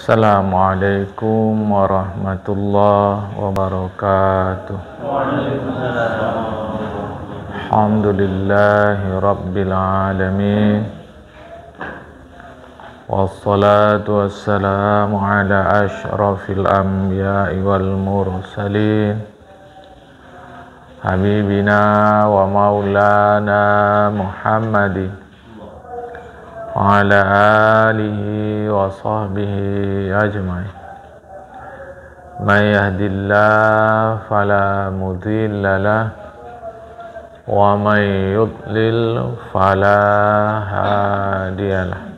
Assalamualaikum warahmatullahi wabarakatuh. Alhamdulillahi rabbil alamin. Wassalatu wassalamu ala asyrafil anbiya'i wal mursalin, habibina wa maulana Muhammadin wa ala alihi wa sahbihi ajma'in. May yahdihillahu fala mudilla lahu wa may yudlil fala hadiya lahu.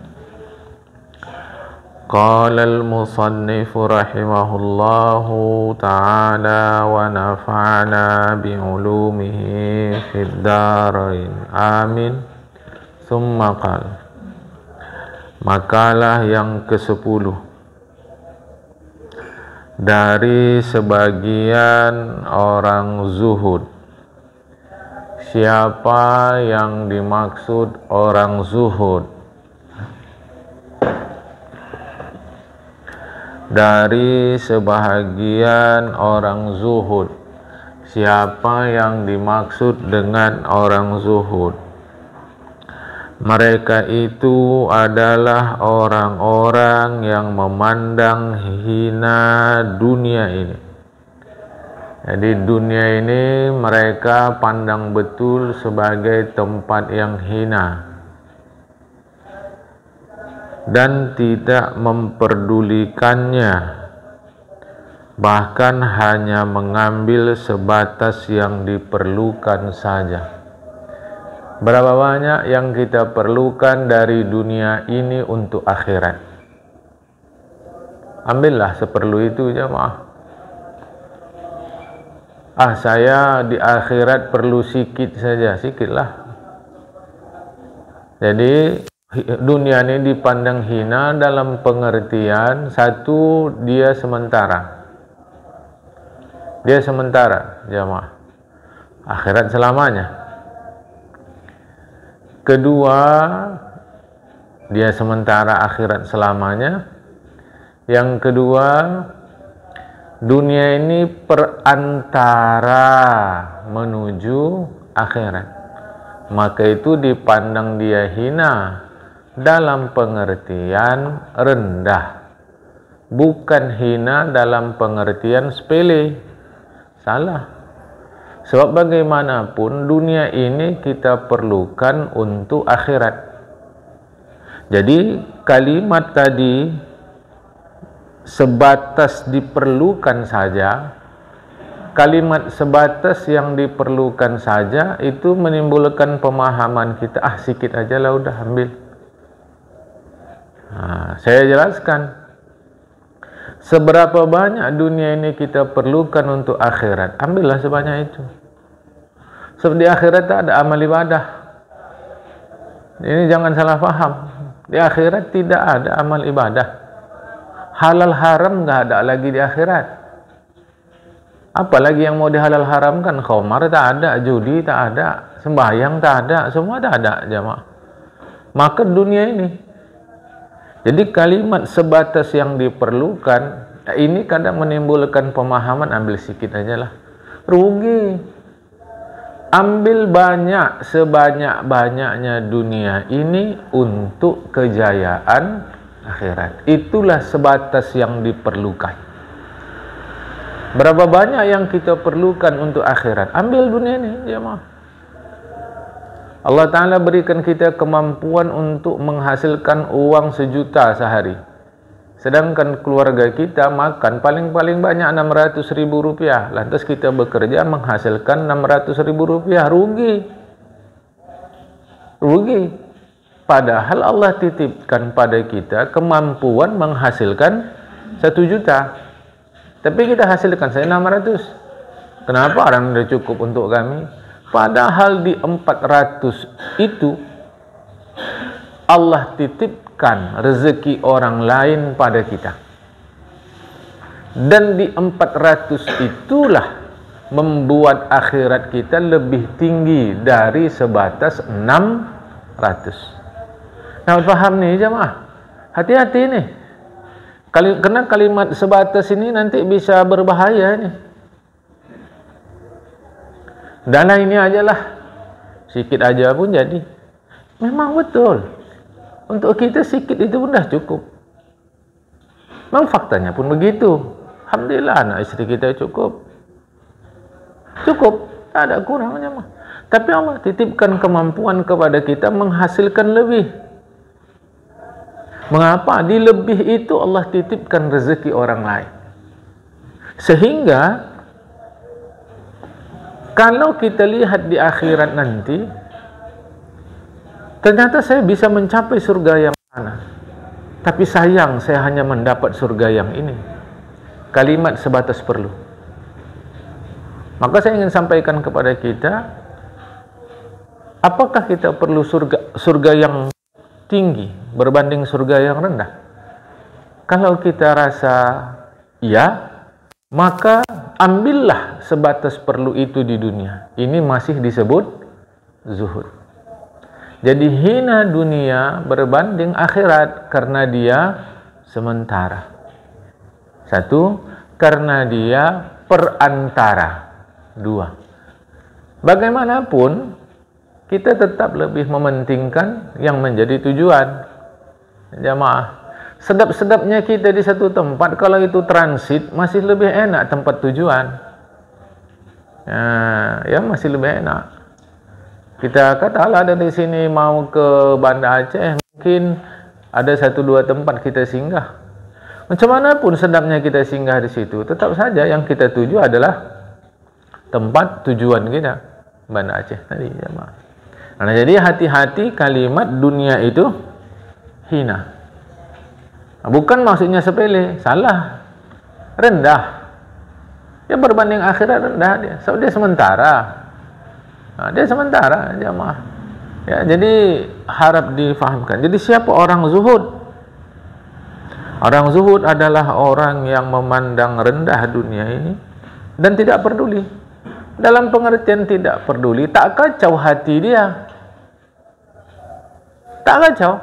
Qala al-musannif rahimahullahu ta'ala wa nafa'ana bi'ulumihi fid darain amin. Summa qala, makalah yang ke-10 dari sebagian orang zuhud. Siapa yang dimaksud orang zuhud? Dari sebahagian orang zuhud. Siapa yang dimaksud dengan orang zuhud? Mereka itu adalah orang-orang yang memandang hina dunia ini. Jadi dunia ini mereka pandang betul sebagai tempat yang hina dan tidak memperdulikannya, bahkan hanya mengambil sebatas yang diperlukan saja. Berapa banyak yang kita perlukan dari dunia ini untuk akhirat? Ambillah seperlu itu, jemaah. Saya di akhirat perlu sikit saja, sikitlah. Jadi dunia ini dipandang hina dalam pengertian satu, dia sementara. Dia sementara, jemaah. Akhirat selamanya. Kedua, dia sementara, akhirat selamanya. Yang kedua, dunia ini perantara menuju akhirat. Maka itu dipandang dia hina dalam pengertian rendah. Bukan hina dalam pengertian sepele. Salah. Sebab bagaimanapun dunia ini kita perlukan untuk akhirat. Jadi kalimat tadi sebatas diperlukan saja, kalimat sebatas yang diperlukan saja itu menimbulkan pemahaman kita, sikit aja lah, udah ambil. Saya jelaskan seberapa banyak dunia ini kita perlukan untuk akhirat, ambillah sebanyak itu. Sebab di akhirat tak ada amal ibadah. Ini jangan salah faham. Di akhirat tidak ada amal ibadah. Halal haram nggak ada lagi di akhirat. Apalagi yang mau dihalal haramkan? Khamar tak ada, judi tak ada, sembahyang tak ada, semua tak ada, jemaah. Maka dunia ini. Jadi kalimat sebatas yang diperlukan ini kadang menimbulkan pemahaman, ambil sedikit aja lah. Rugi. Ambil banyak, sebanyak-banyaknya dunia ini untuk kejayaan akhirat. Itulah sebatas yang diperlukan. Berapa banyak yang kita perlukan untuk akhirat? Ambil dunia ini, jemaah. Allah Ta'ala berikan kita kemampuan untuk menghasilkan uang 1 juta sehari. Sedangkan keluarga kita makan paling banyak 600.000 rupiah. Lantas kita bekerja menghasilkan 600.000 rupiah. Rugi. Padahal Allah titipkan pada kita kemampuan menghasilkan 1 juta. Tapi kita hasilkan saya 600. Kenapa orang tidak cukup untuk kami? Padahal di 400 itu Allah titipkan rezeki orang lain pada kita. Dan di 400 itulah membuat akhirat kita lebih tinggi dari sebatas 600. Nah, paham nih jemaah? Hati-hati nih. Karena kalimat sebatas ini nanti bisa berbahaya nih. Dahlah ini ajalah, sikit aja pun jadi. Memang betul, untuk kita sikit itu pun dah cukup. Memang faktanya pun begitu. Alhamdulillah anak istri kita cukup, tak ada kurangnya mah. Tapi Allah titipkan kemampuan kepada kita menghasilkan lebih. Mengapa? Di lebih itu Allah titipkan rezeki orang lain. Sehingga kalau kita lihat di akhirat nanti, ternyata saya bisa mencapai surga yang mana. Tapi sayang saya hanya mendapat surga yang ini. Kalimat sebatas perlu. Maka saya ingin sampaikan kepada kita, apakah kita perlu surga yang tinggi berbanding surga yang rendah? Kalau kita rasa iya, maka ambillah sebatas perlu itu di dunia. Ini masih disebut zuhud. Jadi hina dunia berbanding akhirat karena dia sementara. Satu, karena dia perantara. Dua, bagaimanapun kita tetap lebih mementingkan yang menjadi tujuan. Jamaah, sedap-sedapnya kita di satu tempat, kalau itu transit masih lebih enak tempat tujuan. Ya masih lebih enak. Kita katalah dari sini mau ke Banda Aceh, mungkin ada 1-2 tempat kita singgah. Macam mana pun sedapnya kita singgah di situ, tetap saja yang kita tuju adalah tempat tujuan kita, Banda Aceh tadi, jemaah. Nah, jadi hati-hati kalimat dunia itu hina. Bukan maksudnya sepele, salah, rendah. Ya berbanding akhirat rendah dia, so, dia sementara. Nah, dia sementara, jemaah. Ya, jadi harap difahamkan. Jadi siapa orang zuhud? Orang zuhud adalah orang yang memandang rendah dunia ini dan tidak peduli. Dalam pengertian tidak peduli, tak kacau hati dia. Tak kacau.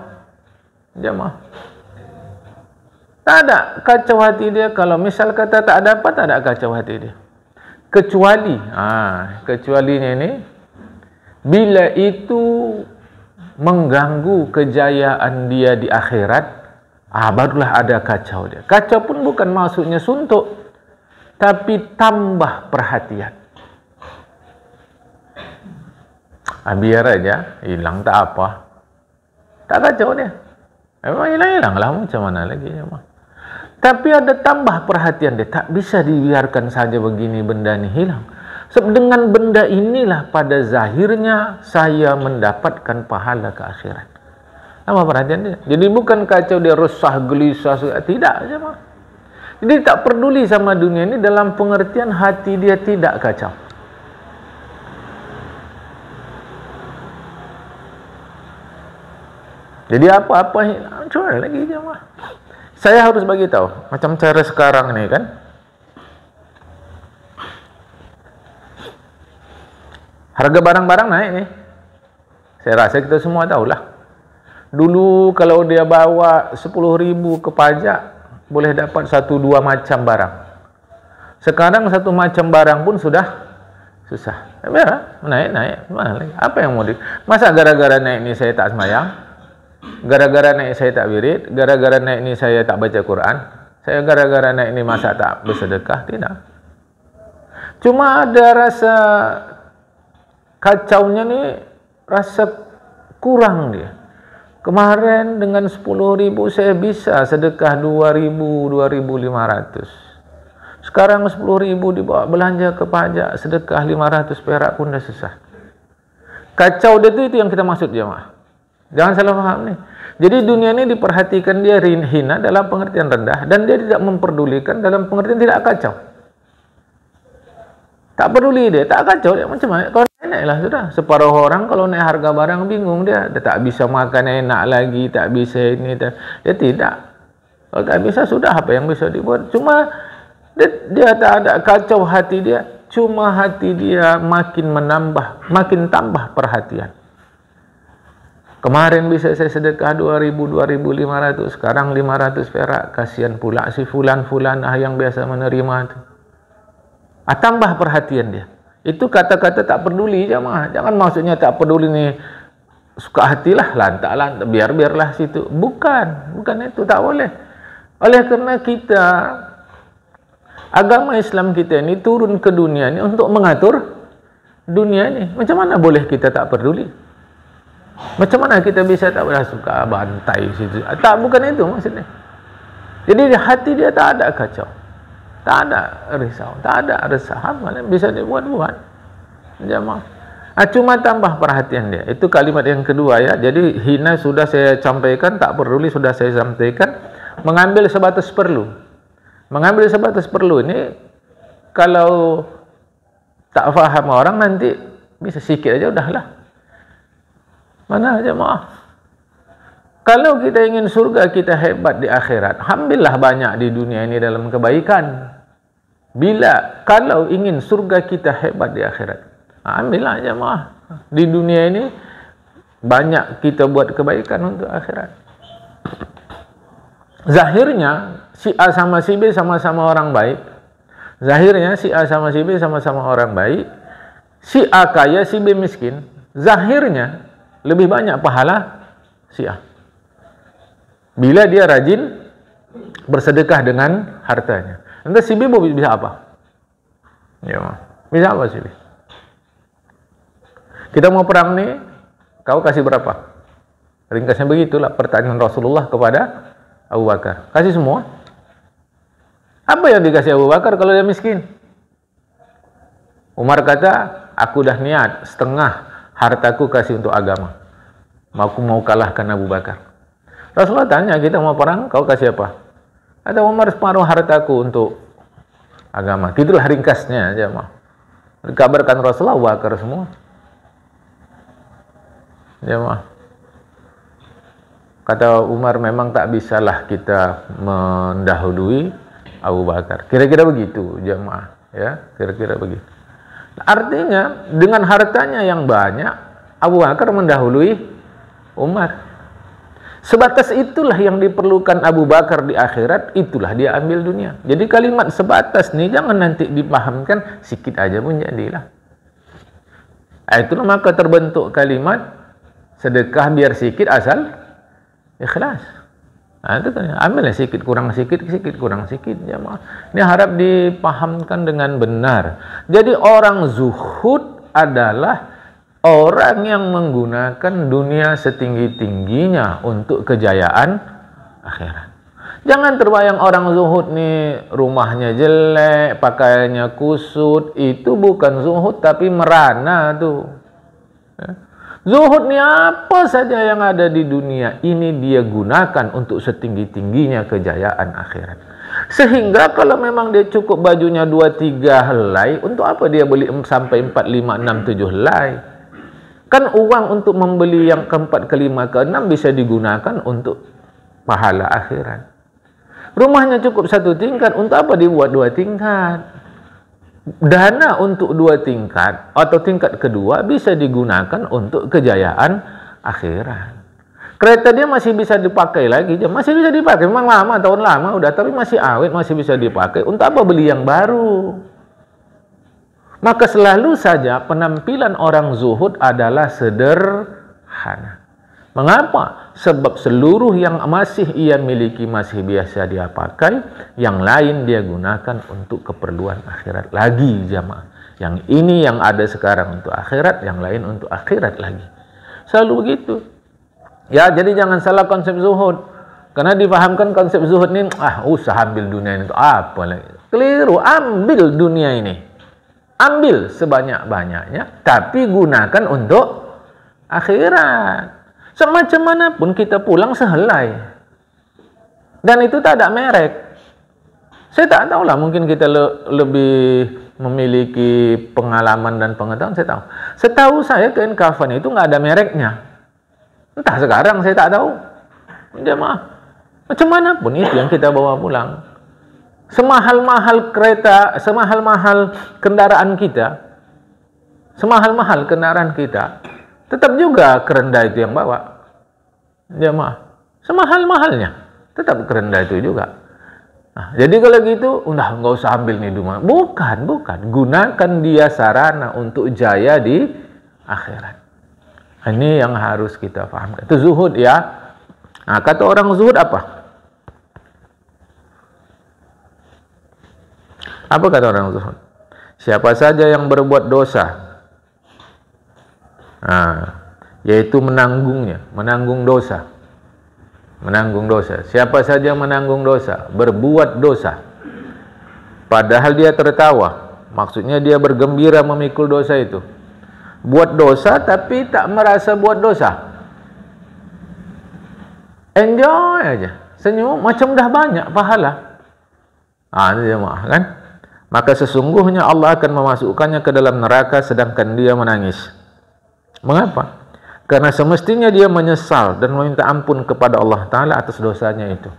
Jemaah. Tak ada kacau hati dia. Kalau misal kata tak dapat, tak ada kacau hati dia. Kecuali, kecualinya ini, bila itu mengganggu kejayaan dia di akhirat, barulah ada kacau dia. Kacau pun bukan maksudnya suntuk, tapi tambah perhatian. Biar aja, hilang tak apa. Tak kacau dia. Memang hilang-hilang lah, macam mana lagi. Tapi ada tambah perhatian dia. Tak bisa dibiarkan saja begini benda ini hilang. Sebab dengan benda inilah pada zahirnya saya mendapatkan pahala ke akhirat. Tambah perhatian dia. Jadi bukan kacau dia resah, gelisah. Tidak. Jadi tak peduli sama dunia ini dalam pengertian hati dia tidak kacau. Jadi apa-apa jual lagi jemaah. Saya harus bagi tahu macam cara sekarang ni kan. Harga barang-barang naik ni. Saya rasa kita semua tahulah. Dulu kalau dia bawa 10.000 ke pajak boleh dapat 1-2 macam barang. Sekarang satu macam barang pun sudah susah. Naik. Mana lagi? Apa yang mau masa gara-gara naik ni saya tak sembahyang? Gara-gara naik saya tak wirid, gara-gara naik ni saya tak baca Quran, saya gara-gara naik ni masa tak bersedekah? Tidak. Cuma ada rasa kacaunya ni, rasa kurang dia. Kemarin dengan 10.000 saya bisa sedekah 2.000, 2.500. Sekarang 10.000 dibawa belanja ke pajak, sedekah 500 perak pun dah susah. Kacau dia itu yang kita maksud jemaah. Jangan salah faham nih. Jadi dunia ini diperhatikan dia hina dalam pengertian rendah dan dia tidak memperdulikan dalam pengertian tidak kacau. Tak peduli dia, tak kacau dia macam mana? Kalau naiklah sudah. Separuh orang kalau naik harga barang bingung dia tak bisa makan enak lagi, tak bisa ini, dia tidak. Kalau tak bisa sudah, apa yang bisa dibuat? Cuma dia tak ada kacau hati dia, cuma hati dia makin tambah perhatian. Kemarin bisa saya sedekah 2.000, 2.500, sekarang 500 perak. Kasihan pula si fulan-fulan yang biasa menerima itu. Tambah perhatian dia. Itu kata-kata tak peduli jemaah. Jangan maksudnya tak peduli nih suka hatilah, lantak, biarlah situ. Bukan itu, tak boleh. Oleh kerana kita, agama Islam kita ini turun ke dunia ini untuk mengatur dunia ini. Macam mana boleh kita tak peduli? Macam mana kita bisa tak boleh suka bantai situ? Tak, bukan itu maksudnya. Jadi di hati dia tak ada kacau, tak ada risau, tak ada resah. Malah bisa dibuat-buat jemaah. Cuma tambah perhatian dia. Itu kalimat yang kedua ya. Jadi hina sudah saya sampaikan, tak peduli sudah saya sampaikan. Mengambil sebatas perlu. Mengambil sebatas perlu ini kalau tak faham orang nanti bisa sikit aja udahlah. Mana jemaah? Kalau kita ingin surga kita hebat di akhirat, ambillah banyak di dunia ini dalam kebaikan. Kalau ingin surga kita hebat di akhirat, ambillah jemaah. Di dunia ini banyak kita buat kebaikan untuk akhirat. Zahirnya si A sama si B sama-sama orang baik. Zahirnya si A sama si B sama-sama orang baik. Si A kaya, si B miskin. Zahirnya lebih banyak pahala si A. Bila dia rajin bersedekah dengan hartanya. Nanti si B bisa apa? Ya, bisa apa si B? Kita mau perang nih, kau kasih berapa? Ringkasnya begitulah pertanyaan Rasulullah kepada Abu Bakar. Kasih semua? Apa yang dikasih Abu Bakar kalau dia miskin? Umar kata, aku dah niat setengah hartaku kasih untuk agama. Aku mau kalahkan Abu Bakar. Rasulullah tanya, kita mau perang, kau kasih apa? Kata Umar, separuh hartaku untuk agama. Itulah ringkasnya aja, mah. Dikabarkan Rasulullah Abu Bakar semua. Ya, mah. Kata Umar, memang tak bisalah kita mendahului Abu Bakar. Kira-kira begitu, jemaah. Ya, kira-kira begitu. Artinya, dengan hartanya yang banyak, Abu Bakar mendahului Umar. Sebatas itulah yang diperlukan Abu Bakar di akhirat, itulah dia ambil dunia. Jadi kalimat sebatas nih, jangan nanti dipahamkan, sikit aja pun jadilah. Itulah maka terbentuk kalimat, sedekah biar sikit asal ikhlas. Itu kan, ambilnya sikit kurang sikit kurang sikit jemaah. Ini harap dipahamkan dengan benar. Jadi orang zuhud adalah orang yang menggunakan dunia setinggi-tingginya untuk kejayaan akhirat. Jangan terbayang orang zuhud nih rumahnya jelek, pakaiannya kusut, itu bukan zuhud tapi merana tuh. Zuhud ni apa saja yang ada di dunia ini dia gunakan untuk setinggi-tingginya kejayaan akhirat. Sehingga kalau memang dia cukup bajunya 2-3 helai, untuk apa dia beli sampai 4, 5, 6, 7 helai? Kan uang untuk membeli yang ke-4, ke-5, ke-6 bisa digunakan untuk pahala akhirat. Rumahnya cukup 1 tingkat, untuk apa dibuat 2 tingkat? Dana untuk 2 tingkat atau tingkat kedua bisa digunakan untuk kejayaan akhirat. Kereta dia masih bisa dipakai lagi, masih bisa dipakai. Memang lama, tahun lama udah, tapi masih awet, masih bisa dipakai. Untuk apa beli yang baru? Maka selalu saja penampilan orang zuhud adalah sederhana. Mengapa? Sebab seluruh yang masih ia miliki masih biasa dia pakai, yang lain dia gunakan untuk keperluan akhirat lagi jamaah. Yang ini yang ada sekarang untuk akhirat, yang lain untuk akhirat lagi. Selalu begitu. Ya, jadi jangan salah konsep zuhud. Karena difahamkan konsep zuhud ini, usah ambil dunia ini, apa lagi? Keliru, ambil dunia ini. Ambil sebanyak-banyaknya, tapi gunakan untuk akhirat. Semacam mana pun kita pulang sehelai. Dan itu tak ada merek. Saya tak tahu lah, mungkin kita lebih memiliki pengalaman dan pengetahuan, saya tahu. Setahu saya kain kafan itu nggak ada mereknya. Entah sekarang, saya tak tahu. Jemaah, macam mana pun itu yang kita bawa pulang. Semahal-mahal kereta, semahal-mahal kendaraan kita, tetap juga kerenda itu yang bawa. Jamaah. Semahal-mahalnya. Tetap kerendah itu juga. Nah, jadi kalau gitu, udah nggak usah ambil nih dunia. Bukan. Gunakan dia sarana untuk jaya di akhirat. Ini yang harus kita paham. Itu zuhud ya. Nah, kata orang zuhud apa? Apa kata orang zuhud? Siapa saja yang berbuat dosa, yaitu menanggung dosa. Siapa saja menanggung dosa, berbuat dosa, padahal dia tertawa, maksudnya dia bergembira memikul dosa itu. Buat dosa tapi tak merasa buat dosa, enjoy aja, senyum, macam dah banyak pahala. Ini jemaah kan? Maka sesungguhnya Allah akan memasukkannya ke dalam neraka sedangkan dia menangis. Mengapa? Karena semestinya dia menyesal dan meminta ampun kepada Allah Ta'ala atas dosanya itu.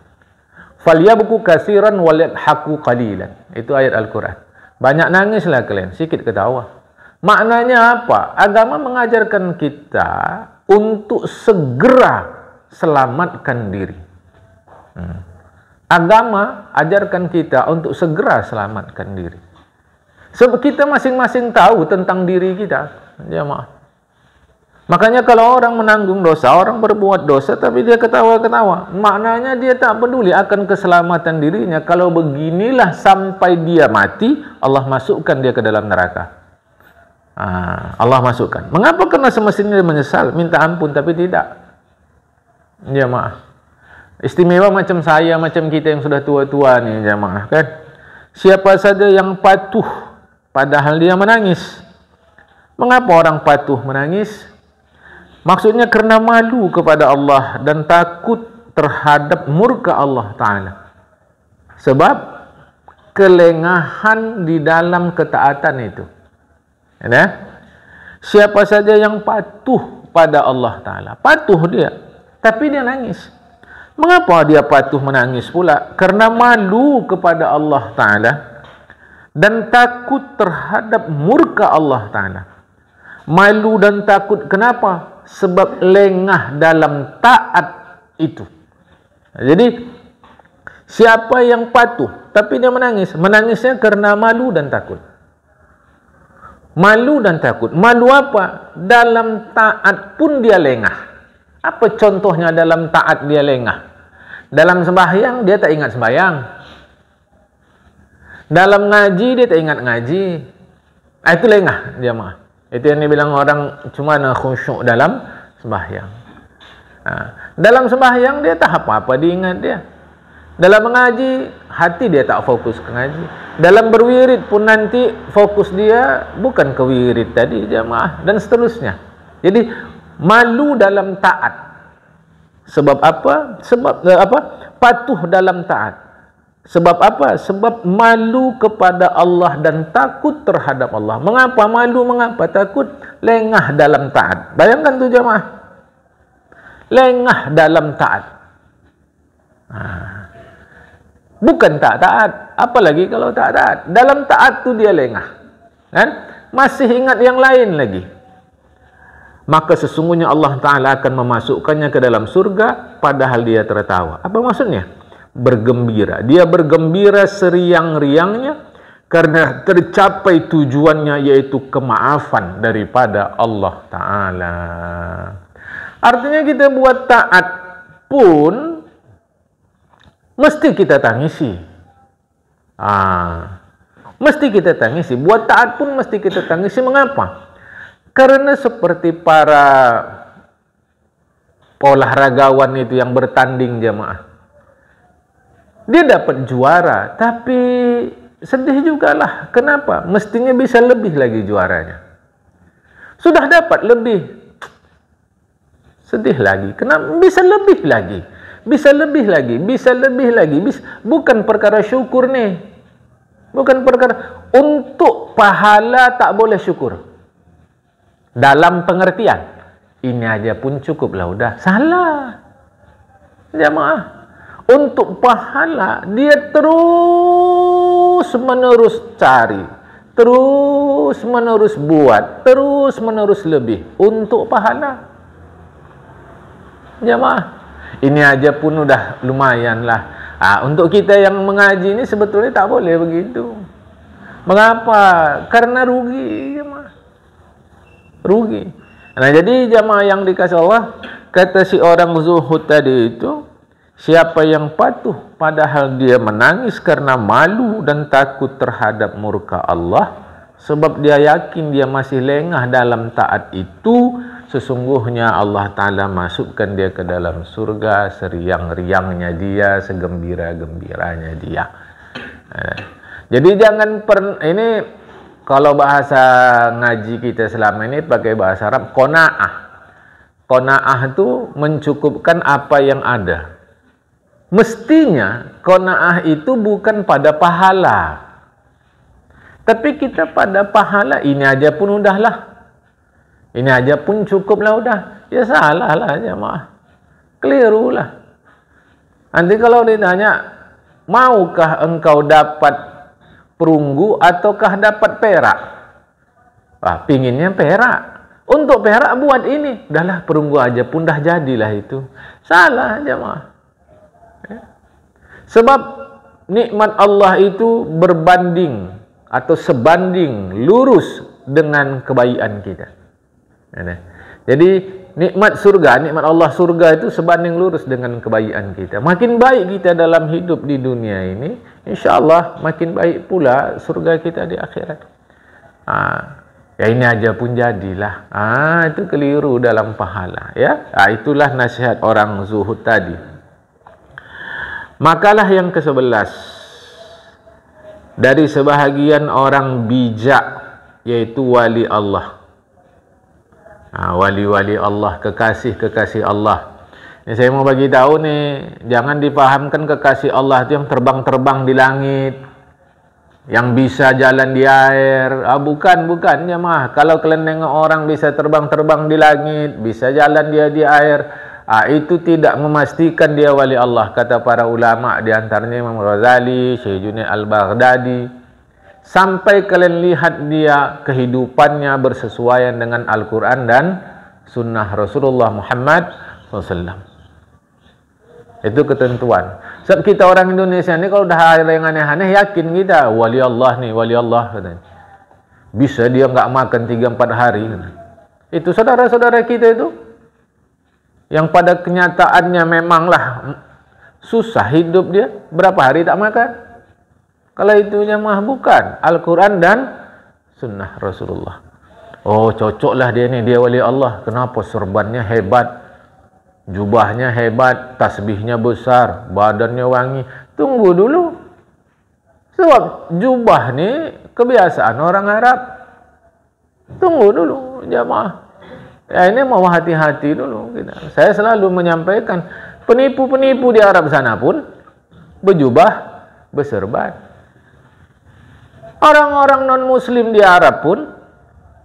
فَلْيَبْكُ كَثِيرًا وَلْيَضْحَكُوا قَلِيلًا. Itu ayat Al-Quran. Banyak nangislah kalian, sedikit ketawa. Maknanya apa? Agama mengajarkan kita untuk segera selamatkan diri. Agama ajarkan kita untuk segera selamatkan diri. Sebab kita masing-masing tahu tentang diri kita. Jemaah. Makanya kalau orang menanggung dosa, orang berbuat dosa tapi dia ketawa-ketawa, maknanya dia tak peduli akan keselamatan dirinya. Kalau beginilah sampai dia mati, Allah masukkan dia ke dalam neraka. Allah masukkan. Mengapa? Karena semestinya dia menyesal, minta ampun, tapi tidak. Jemaah. Istimewa macam saya, macam kita yang sudah tua-tua nih, jemaah kan. Siapa saja yang patuh padahal dia menangis. Mengapa orang patuh menangis? Maksudnya karena malu kepada Allah dan takut terhadap murka Allah Ta'ala. Sebab kelengahan di dalam ketaatan itu. Ya? Siapa saja yang patuh pada Allah Ta'ala, patuh dia, tapi dia nangis. Mengapa dia patuh menangis pula? Karena malu kepada Allah Ta'ala dan takut terhadap murka Allah Ta'ala. Malu dan takut kenapa? Sebab lengah dalam taat itu. Jadi siapa yang patuh tapi dia menangis, menangisnya karena malu dan takut. Malu dan takut. Malu apa? Dalam taat pun dia lengah. Apa contohnya dalam taat dia lengah? Dalam sembahyang dia tak ingat sembahyang. Dalam ngaji dia tak ingat ngaji. Itu lengah jemaah. Itu yang dibilang orang cuma khusyuk dalam sembahyang. Dalam sembahyang dia tak apa-apa diingat dia. Dalam mengaji, hati dia tak fokus ke ngaji. Dalam berwirid pun nanti fokus dia bukan ke wirid tadi jemaah, dan seterusnya. Jadi malu dalam taat. Sebab apa? Sebab patuh dalam taat. Sebab apa? Sebab malu kepada Allah dan takut terhadap Allah. Mengapa malu? Mengapa takut? Lengah dalam taat. Bayangkan tu jemaah. Lengah dalam taat. Bukan tak taat. Apalagi kalau tak taat. Dalam taat tu dia lengah. Kan? Masih ingat yang lain lagi. Maka sesungguhnya Allah Ta'ala akan memasukkannya ke dalam surga padahal dia tertawa. Apa maksudnya? Bergembira. Dia bergembira seriang-riangnya karena tercapai tujuannya, yaitu kemaafan daripada Allah Ta'ala. Artinya kita buat taat pun mesti kita tangisi. Mesti kita tangisi. Buat taat pun mesti kita tangisi. Mengapa? Karena seperti para olahragawan itu yang bertanding jemaah. Dia dapat juara, tapi sedih jugalah. Kenapa? Mestinya bisa lebih lagi juaranya. Sudah dapat lebih, sedih lagi. Kenapa? Bisa lebih lagi. Bisa lebih lagi. Bisa lebih lagi. Bukan perkara syukur nih. Bukan perkara. Untuk pahala tak boleh syukur. Dalam pengertian. Ini aja pun cukup lah. Udah. Salah. Jamaah. Untuk pahala, dia terus menerus cari, terus menerus buat, terus menerus lebih untuk pahala. Jamaah, Ini aja pun udah lumayan lah. Untuk kita yang mengaji ini sebetulnya tak boleh begitu. Mengapa? Karena rugi jemaah. Rugi. Nah, jadi jemaah yang dikasih Allah, kata si orang zuhud tadi itu, siapa yang patuh padahal dia menangis karena malu dan takut terhadap murka Allah, sebab dia yakin dia masih lengah dalam taat itu, sesungguhnya Allah Ta'ala masukkan dia ke dalam surga seriang-riangnya dia, segembira-gembiranya dia. Jadi jangan ini kalau bahasa ngaji kita selama ini pakai bahasa Arab, qanaah. Qanaah itu mencukupkan apa yang ada. Mestinya qanaah itu bukan pada pahala. Tapi kita pada pahala, ini aja pun udahlah. Ini aja pun cukup lah udah. Ya salah lah jemaah. Keliru lah. Nanti kalau ditanya, maukah engkau dapat perunggu ataukah dapat perak? Pinginnya perak. Untuk perak buat ini. Udahlah perunggu aja pun dah jadilah itu. Salah jemaah. Sebab nikmat Allah itu berbanding atau sebanding lurus dengan kebaikan kita. Jadi nikmat surga, nikmat Allah surga itu sebanding lurus dengan kebaikan kita. Makin baik kita dalam hidup di dunia ini, insya-Allah makin baik pula surga kita di akhirat. Ya ini aja pun jadilah. Itu keliru dalam pahala, ya. Itulah nasihat orang zuhud tadi. Makalah yang ke-11 dari sebahagian orang bijak, yaitu wali Allah. Wali-wali Allah, kekasih-kekasih Allah. Ini saya mau bagi tahu nih, jangan dipahamkan kekasih Allah itu yang terbang-terbang di langit, yang bisa jalan di air. Bukan jemaah. Kalau kalian nengok orang bisa terbang-terbang di langit, bisa jalan dia di air, itu tidak memastikan dia wali Allah. Kata para ulama, di antaranya Imam Ghazali, Syekh Junaid Al-Baghdadi. Sampai kalian lihat dia kehidupannya bersesuaian dengan Al-Quran dan Sunnah Rasulullah Muhammad SAW. Itu ketentuan. Sebab kita orang Indonesia ni kalau dah ada yang aneh-aneh, yakin kita wali Allah nih, wali Allah katanya. Bisa dia enggak makan 3-4 hari. Itu saudara-saudara kita itu yang pada kenyataannya memanglah susah hidup dia, berapa hari tak makan. Kalau itu jemaah bukan Al-Quran dan Sunnah Rasulullah. Cocoklah dia ni, dia wali Allah. Kenapa? Serbannya hebat, jubahnya hebat, tasbihnya besar, badannya wangi. Tunggu dulu. Sebab jubah ni kebiasaan orang Arab. Tunggu dulu jemaah. Ya, ini mau hati-hati dulu kita. Saya selalu menyampaikan, penipu-penipu di Arab sana pun berjubah, berserban. Orang-orang non-muslim di Arab pun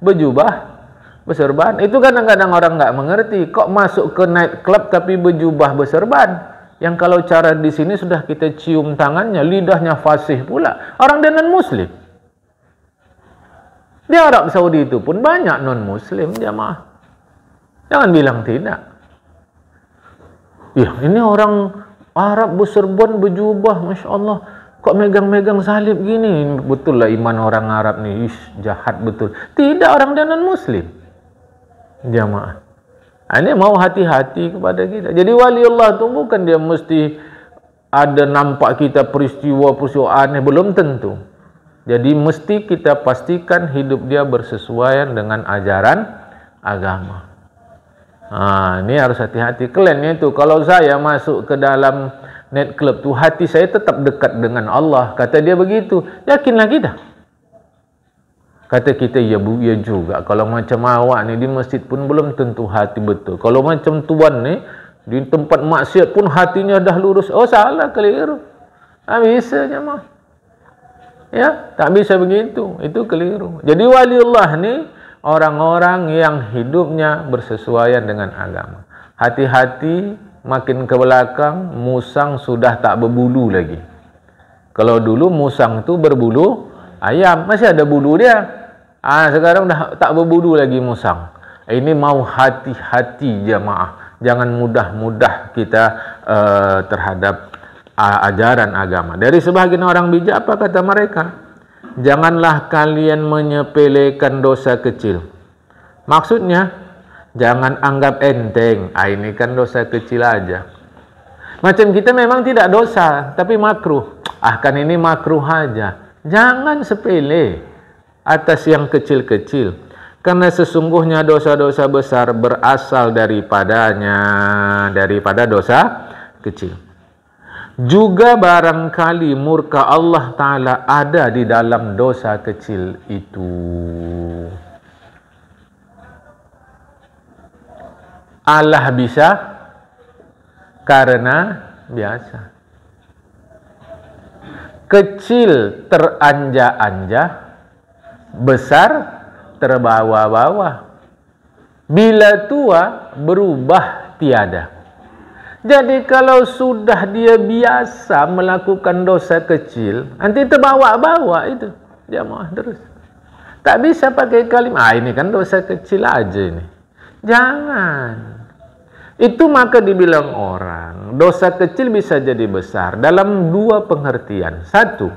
berjubah, berserban. Itu kadang-kadang orang nggak mengerti. Kok masuk ke night club tapi berjubah, berserban? Yang kalau cara di sini sudah kita cium tangannya, lidahnya fasih pula. Orang dia non-muslim. Di Arab Saudi itu pun banyak non-muslim jamaah. Jangan bilang tidak. Ya, ini orang Arab berserban, berjubah, Masya Allah. Kok megang-megang salib gini? Betul lah iman orang Arab ni. Jahat betul. Tidak, orang dia non-muslim. Jamaah. Ini mau hati-hati kepada kita. Jadi wali Allah itu bukan dia mesti ada nampak kita peristiwa-peristiwa aneh. Belum tentu. Jadi mesti kita pastikan hidup dia bersesuaian dengan ajaran agama. Ini harus hati-hati. Kalian itu, kalau saya masuk ke dalam net club tu, hati saya tetap dekat dengan Allah. Kata dia begitu. Yakin lagi dah. Kata kita, ya bu, ya juga. Kalau macam awak ni di masjid pun belum tentu hati betul. Kalau macam tuan ni di tempat maksiat pun hatinya dah lurus. Salah, keliru. Tak bisa jemaah. Ya, tak bisa begitu. Itu keliru. Jadi waliullah ni orang-orang yang hidupnya bersesuaian dengan agama. Hati-hati. Makin ke belakang, musang sudah tak berbulu lagi. Kalau dulu musang tu berbulu ayam, masih ada bulu dia. Sekarang dah tak berbulu lagi musang. Ini mau hati-hati jamaah. Jangan mudah-mudah kita terhadap ajaran agama. Dari sebagian orang bijak, apa kata mereka? Janganlah kalian menyepelekan dosa kecil. Maksudnya, jangan anggap enteng. Ini kan dosa kecil aja. Macam kita memang tidak dosa, tapi makruh. Kan ini makruh aja. Jangan sepele atas yang kecil-kecil. Karena sesungguhnya dosa-dosa besar berasal daripada dosa kecil. Juga barangkali murka Allah Ta'ala ada di dalam dosa kecil itu. Allah bisa karena biasa. Kecil teranja-anja, besar terbawa-bawa. Bila tua berubah tiada. Jadi kalau sudah dia biasa melakukan dosa kecil, nanti terbawa-bawa itu jamaah terus. Tak bisa pakai kalimat, ini kan dosa kecil aja ini. Jangan. Itu maka dibilang orang, dosa kecil bisa jadi besar dalam dua pengertian. Satu,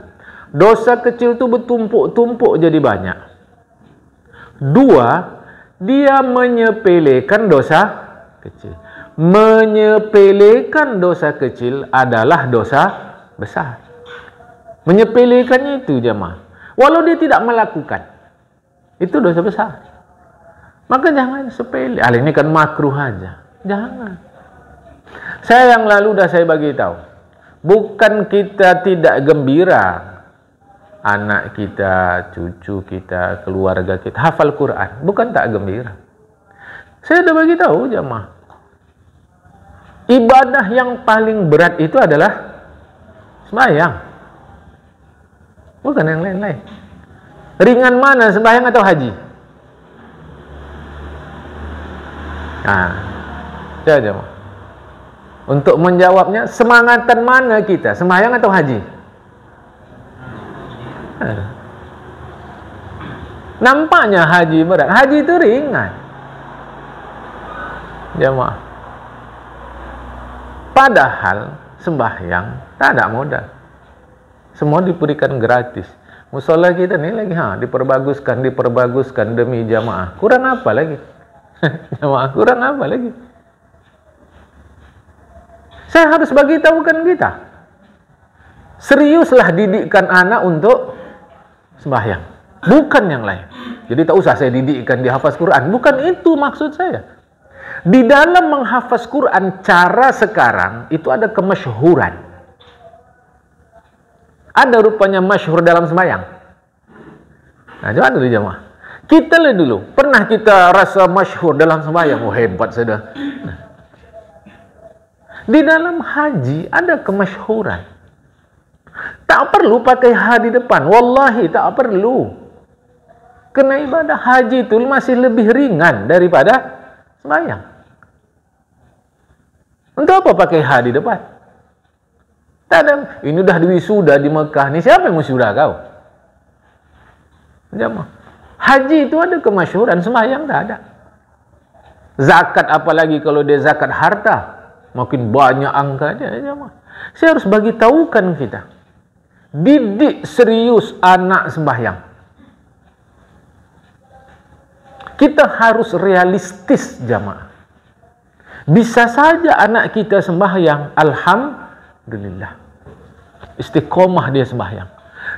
dosa kecil itu bertumpuk-tumpuk jadi banyak. Dua, dia menyepelekan dosa kecil. Menyepelekan dosa kecil adalah dosa besar. Menyepelekannya itu jemaah. Walau dia tidak melakukan, itu dosa besar. Maka jangan sepele. Ini kan makruh aja. Jangan. Saya yang lalu dah saya bagi tahu. Bukan kita tidak gembira anak kita, cucu kita, keluarga kita hafal Quran, bukan tak gembira. Saya dah bagi tahu jemaah. Ibadah yang paling berat itu adalah sembahyang. Bukan yang lain-lain. Ringan mana, sembahyang atau haji? Ya jemaah. Untuk menjawabnya, semangatan mana kita, sembahyang atau haji? Nampaknya haji berat. Haji itu ringan jemaah. Padahal sembahyang tak ada modal. Semua diberikan gratis. Musola kita ni lagi diperbaguskan demi jamaah. Kurang apa lagi? Jamaah kurang apa lagi? Saya harus bagi tahukan kita. Seriuslah didikkan anak untuk sembahyang, bukan yang lain. Jadi tak usah saya didikkan dia hafaz Quran, bukan itu maksud saya. Di dalam menghafaz Quran cara sekarang itu ada kemasyhuran. Ada rupanya masyhur dalam sembahyang. Coba dulu jemaah. Kita lihat dulu, pernah kita rasa masyhur dalam sembahyang? Hebat sudah. Di dalam haji ada kemasyhuran. Tak perlu pakai ha di depan. Wallahi tak perlu. Kena ibadah haji itu masih lebih ringan daripada sembahyang. Untuk apa pakai ha di depan? Tak ada. Ini dah wisuda di Mekah. Ni siapa yang wisuda kau? Jemaah. Haji itu ada kemasyhuran, sembahyang tak ada. Zakat apalagi kalau dia zakat harta, makin banyak angkanya jemaah. Saya harus bagi tahukan kita. Didik serius anak sembahyang. Kita harus realistis jamaah. Bisa saja anak kita sembahyang, alhamdulillah, istiqomah dia sembahyang.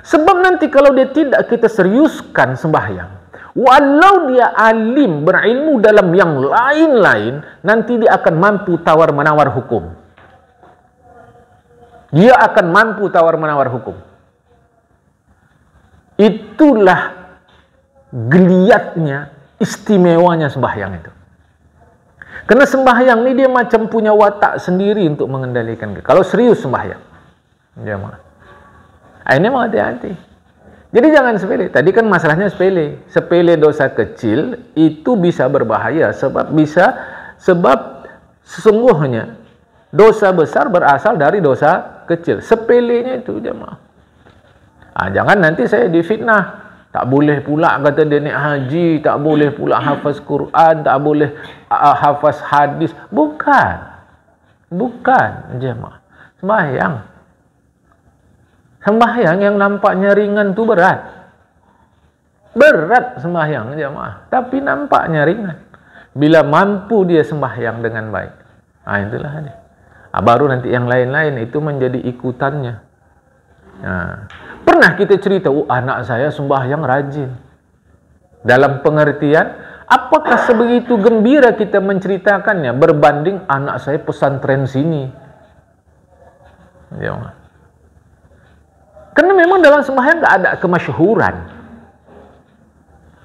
Sebab nanti kalau dia tidak kita seriuskan sembahyang, walau dia alim, berilmu dalam yang lain-lain, nanti dia akan mampu tawar-menawar hukum. Dia akan mampu tawar-menawar hukum. Itulah geliatnya, istimewanya sembahyang itu. Karena sembahyang ini dia macam punya watak sendiri untuk mengendalikan. Kalau serius sembahyang, jemaah. Ini mau hati-hati. Jadi jangan sepele. Tadi kan masalahnya sepele. Sepele dosa kecil itu bisa berbahaya sebab sesungguhnya dosa besar berasal dari dosa kecil. Sepelenya itu jemaah. Jangan nanti saya difitnah. Tak boleh pula kata dia naik haji, tak boleh pula hafaz Quran, tak boleh hafaz hadis. Bukan. Bukan, jemaah. Sembahyang. Sembahyang yang nampaknya ringan tu berat. Berat sembahyang, jemaah. Tapi nampaknya ringan. Bila mampu dia sembahyang dengan baik. Itulah dia. Baru nanti yang lain-lain itu menjadi ikutannya. Pernah kita cerita, anak saya sembahyang rajin. Dalam pengertian, apakah sebegitu gembira kita menceritakannya berbanding anak saya pesantren sini? Karena memang dalam sembahyang tak ada kemasyhuran.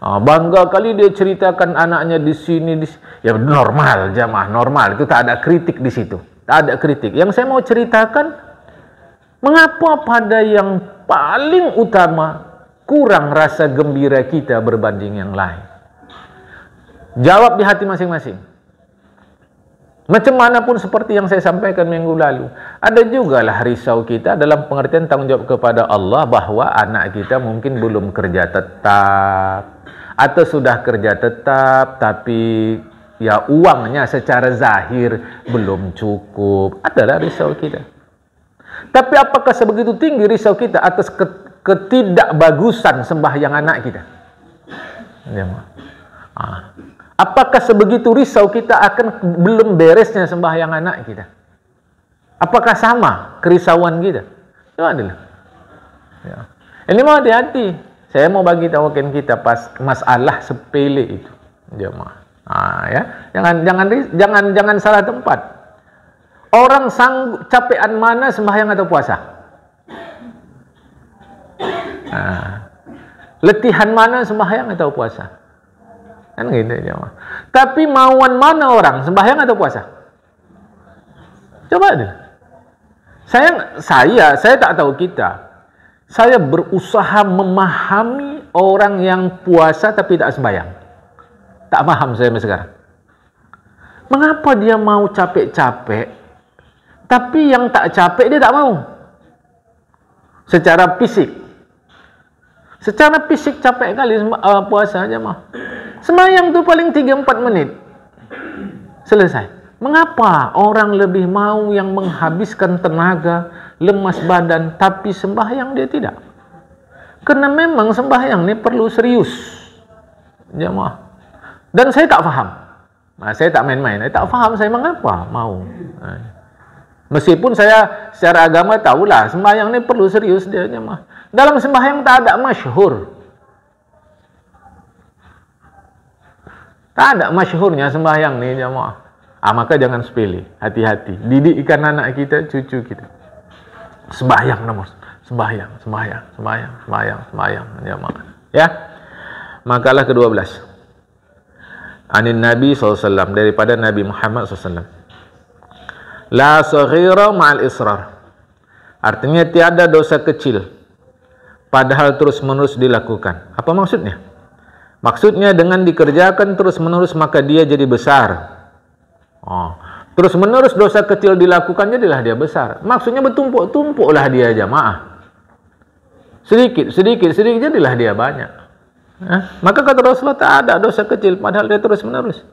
Bangga kali dia ceritakan anaknya di sini. Ya normal, jamaah, normal. Itu tak ada kritik di situ. Tak ada kritik. Yang saya mau ceritakan, mengapa pada yang paling utama kurang rasa gembira kita berbanding yang lain? Jawab di hati masing-masing. Macam mana pun seperti yang saya sampaikan minggu lalu, ada jugalah risau kita dalam pengertian tanggung jawab kepada Allah bahwa anak kita mungkin belum kerja tetap, atau sudah kerja tetap tapi ya uangnya secara zahir belum cukup. Adalah risau kita. Tapi apakah sebegitu tinggi risau kita atas ketidakbagusan sembahyang anak kita? Apakah sebegitu risau kita akan belum beresnya sembahyang anak kita? Apakah sama kerisauan kita? Itu adalah. Ini mau hati-hati. Saya mau bagi tahukan kita pas masalah sepele itu. Ya. Jangan salah tempat. Orang sanggup capean mana sembahyang atau puasa? Letihan mana sembahyang atau puasa? Kan gitu jemaah. Tapi mauan mana orang sembahyang atau puasa? Coba deh. Saya tak tahu kita. Saya berusaha memahami orang yang puasa tapi tak sembahyang. Tak paham saya sampai sekarang. Mengapa dia mau capek-capek, tapi yang tak capek dia tak mau? Secara fisik. Secara fisik capek kali puasa aja mah. Sembahyang tu paling 3-4 menit. Selesai. Mengapa orang lebih mau yang menghabiskan tenaga, lemas badan, tapi sembahyang dia tidak? Karena memang sembahyang ini perlu serius, jemaah. Dan saya tak faham. Saya tak main-main. Saya tak faham saya mengapa mau. Meskipun saya secara agama tahulah sembahyang ini perlu serius dia, jemaah. Dalam sembahyang tak ada masyhur. Tak ada masyhurnya sembahyang ni, jemaah. Maka jangan sepele, hati-hati. Didikkan anak kita, cucu kita. Sembahyang nomor, sembahyang. Ya. Makalah ke-12. Anin Nabi SAW, daripada Nabi Muhammad SAW. La saghira ma'al israr. Artinya tiada dosa kecil padahal terus-menerus dilakukan. Apa maksudnya? Maksudnya dengan dikerjakan terus-menerus maka dia jadi besar. Terus-menerus dosa kecil dilakukan jadilah dia besar. Maksudnya bertumpuk-tumpuklah dia, jamaah. Sedikit jadilah dia banyak. Maka kata Rasulullah tak ada dosa kecil padahal dia terus-menerus.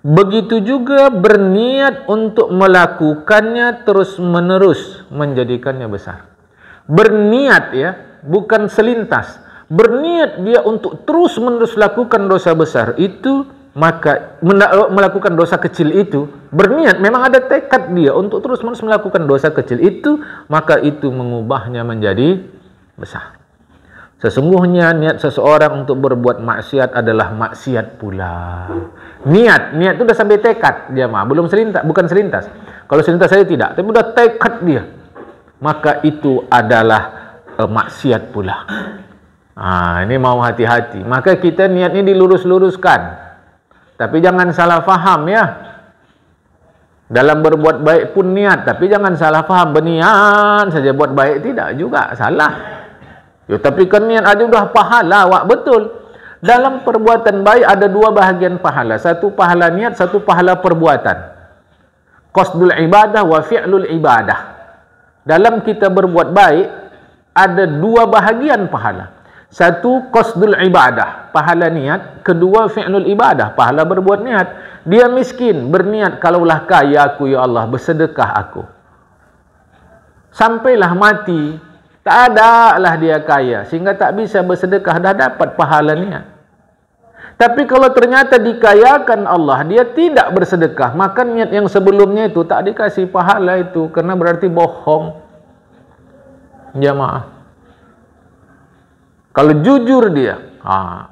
Begitu juga berniat untuk melakukannya terus-menerus menjadikannya besar. Berniat ya, bukan selintas. Berniat dia untuk terus-menerus lakukan dosa besar itu, maka melakukan dosa kecil itu, berniat memang ada tekad dia untuk terus-menerus melakukan dosa kecil itu, maka itu mengubahnya menjadi besar. Sesungguhnya niat seseorang untuk berbuat maksiat adalah maksiat pula. Niat itu dah sampai tekad dia mah, belum selintas, bukan selintas. Kalau selintas saya tidak, tapi udah tekad dia, maka itu adalah maksiat pula. Ini mau hati-hati. Maka kita niat ini dilurus-luruskan. Tapi jangan salah faham ya. Dalam berbuat baik pun niat, tapi jangan salah faham berniat saja buat baik, tidak juga, salah. Tapi kan niat aja udah pahala, betul. Dalam perbuatan baik ada dua bahagian pahala. Satu pahala niat, satu pahala perbuatan. Qasdul ibadah wa fi'lul ibadah. Dalam kita berbuat baik ada dua bahagian pahala. Satu, qasdul ibadah, pahala niat. Kedua, fi'lul ibadah, pahala berbuat niat. Dia miskin, berniat, kalaulah kaya aku ya Allah, bersedekah aku. Sampailah mati, tak ada lah dia kaya, sehingga tak bisa bersedekah, dah dapat pahala niat. Tapi kalau ternyata dikayakan Allah, dia tidak bersedekah, maka niat yang sebelumnya itu tak dikasih pahala itu, karena berarti bohong. Jamaah. Kalau jujur dia,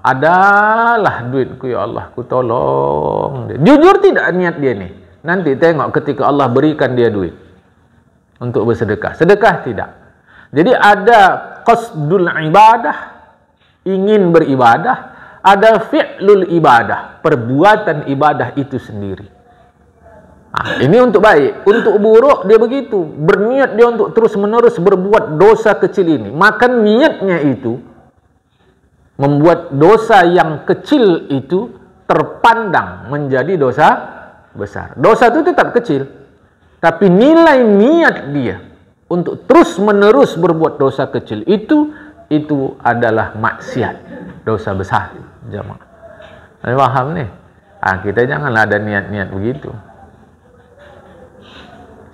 adalah duitku ya Allah, ku tolong dia. Jujur tidak niat dia nih. Nanti tengok ketika Allah berikan dia duit untuk bersedekah. Sedekah tidak. Jadi ada qasdul ibadah, ingin beribadah. Ada fi'lul ibadah, perbuatan ibadah itu sendiri. Ini untuk baik. Untuk buruk dia begitu. Berniat dia untuk terus menerus berbuat dosa kecil ini. Maka niatnya itu membuat dosa yang kecil itu terpandang menjadi dosa besar. Dosa itu tetap kecil, tapi nilai niat dia untuk terus menerus berbuat dosa kecil itu adalah maksiat, dosa besar. Jamaah, paham nih? Kita janganlah ada niat-niat begitu.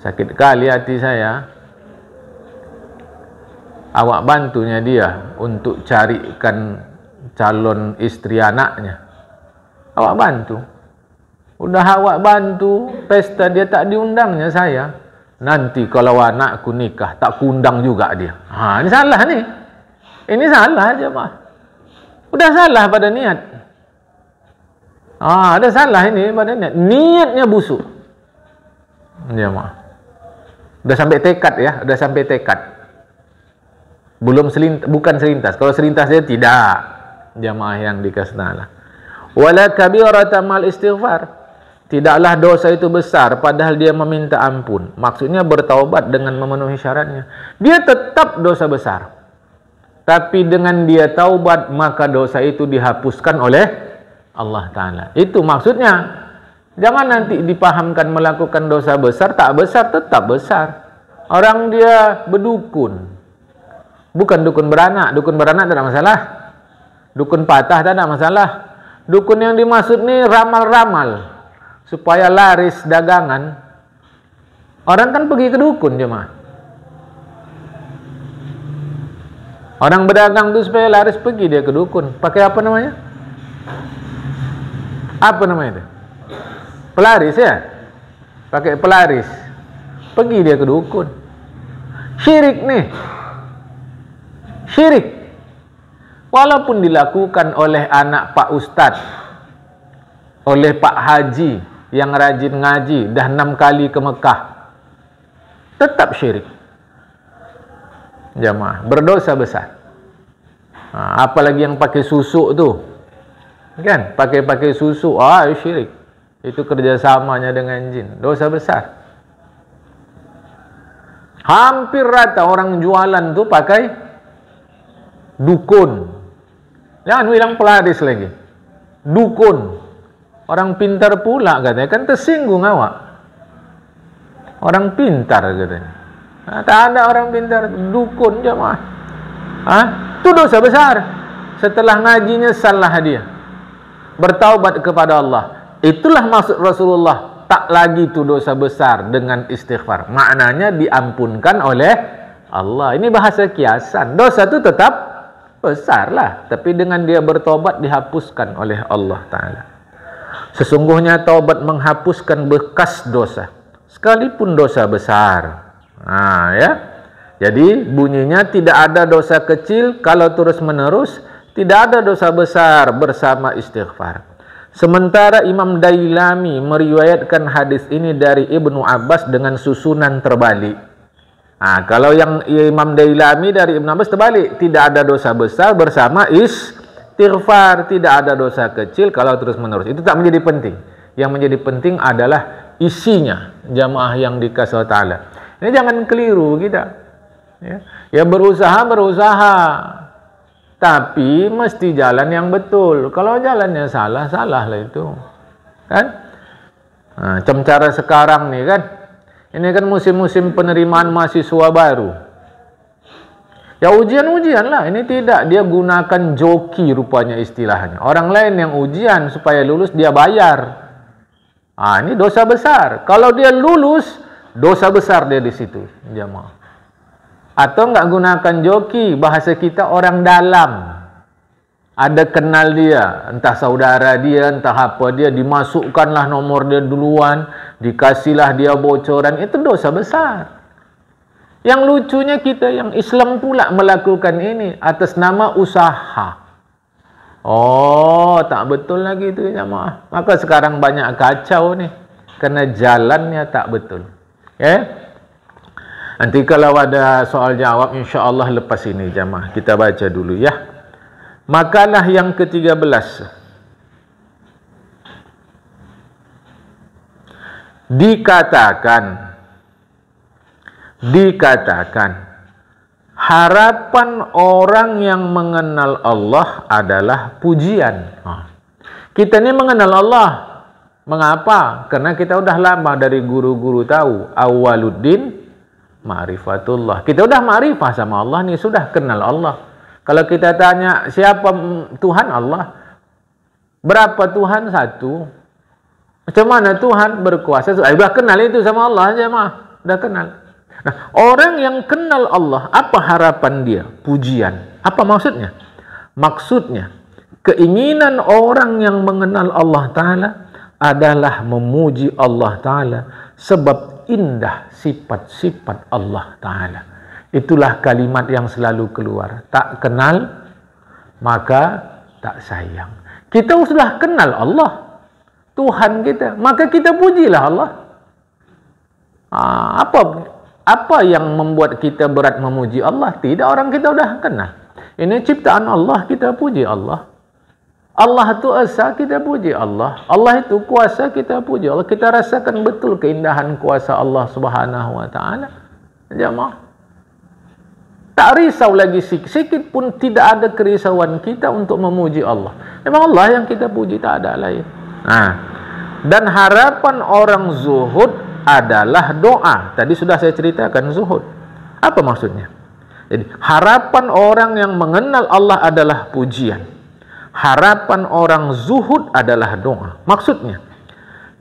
Sakit kali hati saya. Awak bantunya dia untuk carikan calon istri anaknya. Awak bantu. Udah awak bantu, pesta dia tak diundangnya saya. Nanti kalau anakku nikah, tak kuundang juga dia. Ini salah nih. Ini salah aja, Pak. Udah salah pada niat. Ada salah ini pada niat. Niatnya busuk. Ya, Pak. Udah sampai tekad ya, udah sampai tekad. Belum selintas, bukan selintas. Kalau selintas dia tidak. Jamaah yang dikasih Allah. Wala kabirata mal istighfar. Tidaklah dosa itu besar padahal dia meminta ampun. Maksudnya bertaubat dengan memenuhi syaratnya. Dia tetap dosa besar. Tapi dengan dia taubat maka dosa itu dihapuskan oleh Allah Ta'ala. Itu maksudnya. Jangan nanti dipahamkan melakukan dosa besar, tak besar tetap besar. Orang dia berdukun. Bukan dukun beranak. Dukun beranak tak ada masalah. Dukun patah tak ada masalah. Dukun yang dimaksud ni ramal-ramal supaya laris dagangan. Orang kan pergi ke dukun jemaah. Orang berdagang tu supaya laris pergi dia ke dukun. Pakai apa namanya? Apa namanya itu? Pelaris ya? Pakai pelaris. Pergi dia ke dukun. Syirik nih. Syirik. Walaupun dilakukan oleh anak Pak Ustadz, oleh Pak Haji yang rajin ngaji, dah 6 kali ke Mekah, tetap syirik. Jamaah, berdosa besar. Apalagi yang pakai susuk tu, kan? Pakai susuk, syirik. Itu kerjasamanya dengan jin, dosa besar. Hampir rata orang jualan tu pakai dukun. Jangan bilang pelaris lagi. Dukun. Orang pintar pula katanya. Kan tersinggung awak. Orang pintar katanya. Tak ada orang pintar. Dukun jemaah. Itu dosa besar. Setelah ngajinya salah dia. Bertaubat kepada Allah. Itulah maksud Rasulullah. Tak lagi itu dosa besar dengan istighfar. Maknanya diampunkan oleh Allah. Ini bahasa kiasan. Dosa itu tetap besar lah, tapi dengan dia bertobat dihapuskan oleh Allah Ta'ala. Sesungguhnya taubat menghapuskan bekas dosa, sekalipun dosa besar. Ya. Jadi bunyinya tidak ada dosa kecil kalau terus menerus, tidak ada dosa besar bersama istighfar. Sementara Imam Dailami meriwayatkan hadis ini dari Ibnu Abbas dengan susunan terbalik. Kalau yang Imam Dailami dari Ibn Abbas terbalik, tidak ada dosa besar bersama istighfar, tidak ada dosa kecil kalau terus menerus. Itu tak menjadi penting. Yang menjadi penting adalah isinya, jamaah yang dikasih Allah Ta'ala. Ini jangan keliru kita. Ya berusaha, tapi mesti jalan yang betul. Kalau jalannya salah, salah lah itu. Kan? Macam cara sekarang nih kan. Ini kan musim-musim penerimaan mahasiswa baru. Ya ujian-ujian lah. Ini tidak, dia gunakan joki rupanya istilahnya. Orang lain yang ujian supaya lulus dia bayar. Ini dosa besar. Kalau dia lulus, dosa besar dia di situ, jamaah. Atau enggak gunakan joki, bahasa kita orang dalam. Ada kenal dia, entah saudara dia, entah apa dia, dimasukkanlah nomor dia duluan, dikasihlah dia bocoran, itu dosa besar. Yang lucunya kita yang Islam pula melakukan ini atas nama usaha. Oh, tak betul lagi itu jamaah. Maka sekarang banyak kacau nih, karena jalannya tak betul. Nanti kalau ada soal jawab, insya-Allah lepas ini jamaah. Kita baca dulu ya. Makalah yang ke-13. Dikatakan harapan orang yang mengenal Allah adalah pujian. Kita ini mengenal Allah. Mengapa? Karena kita udah lama dari guru-guru tahu. Awaluddin ma'rifatullah. Kita udah ma'rifah sama Allah nih, sudah kenal Allah. Kalau kita tanya siapa Tuhan, Allah. Berapa Tuhan? Satu. Macam mana Tuhan berkuasa? Udah kenal itu sama Allah aja mah. Udah kenal. Nah, orang yang kenal Allah, apa harapan dia? Pujian. Apa maksudnya? Maksudnya, keinginan orang yang mengenal Allah Ta'ala adalah memuji Allah Ta'ala sebab indah sifat-sifat Allah Ta'ala. Itulah kalimat yang selalu keluar. Tak kenal, maka tak sayang. Kita sudah kenal Allah, Tuhan kita, maka kita pujilah Allah. Apa yang membuat kita berat memuji Allah? Tidak, orang kita udah kenal. Ini ciptaan Allah, kita puji Allah. Allah itu esa, kita puji Allah. Allah itu kuasa, kita puji Allah. Kita rasakan betul keindahan kuasa Allah Subhanahu wa Ta'ala. Jamaah, tak risau lagi sikit pun, tidak ada kerisauan kita untuk memuji Allah. Memang Allah yang kita puji, tak ada lain. Dan harapan orang zuhud adalah doa. Tadi sudah saya ceritakan zuhud. Apa maksudnya? Jadi harapan orang yang mengenal Allah adalah pujian. Harapan orang zuhud adalah doa. Maksudnya,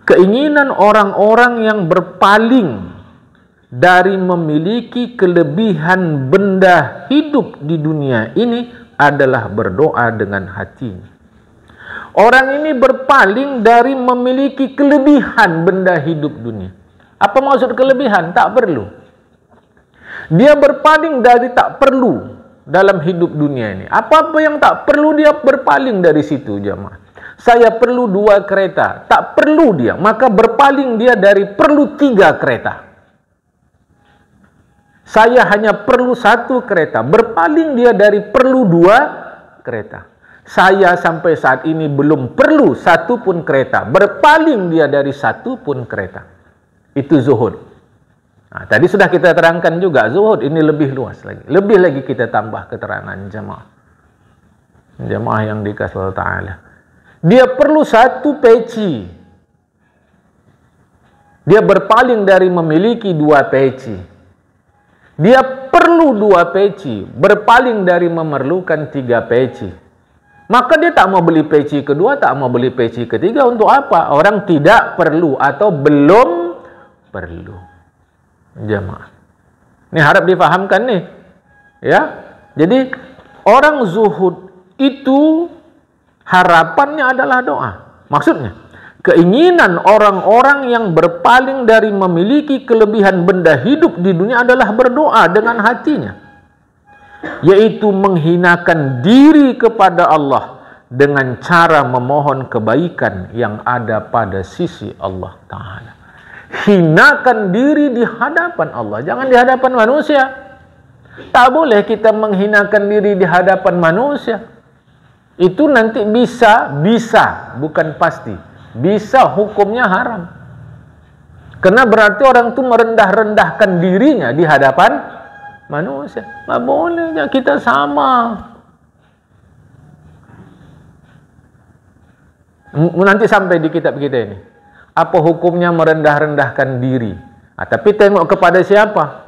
keinginan orang-orang yang berpaling dari memiliki kelebihan benda hidup di dunia ini adalah berdoa dengan hatinya. Orang ini berpaling dari memiliki kelebihan benda hidup dunia. Apa maksud kelebihan? Tak perlu. Dia berpaling dari tak perlu dalam hidup dunia ini. Apa-apa yang tak perlu dia berpaling dari situ jamaah. Saya perlu 2 kereta. Tak perlu dia. Maka berpaling dia dari perlu 3 kereta. Saya hanya perlu 1 kereta. Berpaling dia dari perlu 2 kereta. Saya sampai saat ini belum perlu 1 pun kereta. Berpaling dia dari 1 pun kereta. Itu zuhud. Tadi sudah kita terangkan juga zuhud ini lebih luas lagi. Lebih lagi kita tambah keterangan jamaah. Jamaah yang dikasihi Allah Ta'ala. Dia perlu 1 peci. Dia berpaling dari memiliki 2 peci. Dia perlu 2 peci. Berpaling dari memerlukan 3 peci. Maka dia tak mau beli peci kedua, tak mau beli peci ketiga. Untuk apa? Orang tidak perlu atau belum perlu. Jamaah, ini harap difahamkan nih, ya. Jadi orang zuhud itu harapannya adalah doa. Maksudnya, keinginan orang-orang yang berpaling dari memiliki kelebihan benda hidup di dunia adalah berdoa dengan hatinya, yaitu menghinakan diri kepada Allah dengan cara memohon kebaikan yang ada pada sisi Allah Ta'ala. Hinakan diri di hadapan Allah, jangan di hadapan manusia. Tak boleh kita menghinakan diri di hadapan manusia. Itu nanti bisa, bukan pasti, bisa hukumnya haram. Karena berarti orang itu merendah-rendahkan dirinya di hadapan manusia. Tak boleh, kita sama. Nanti sampai di kitab kita ini. Apa hukumnya merendah-rendahkan diri? Tapi tengok kepada siapa?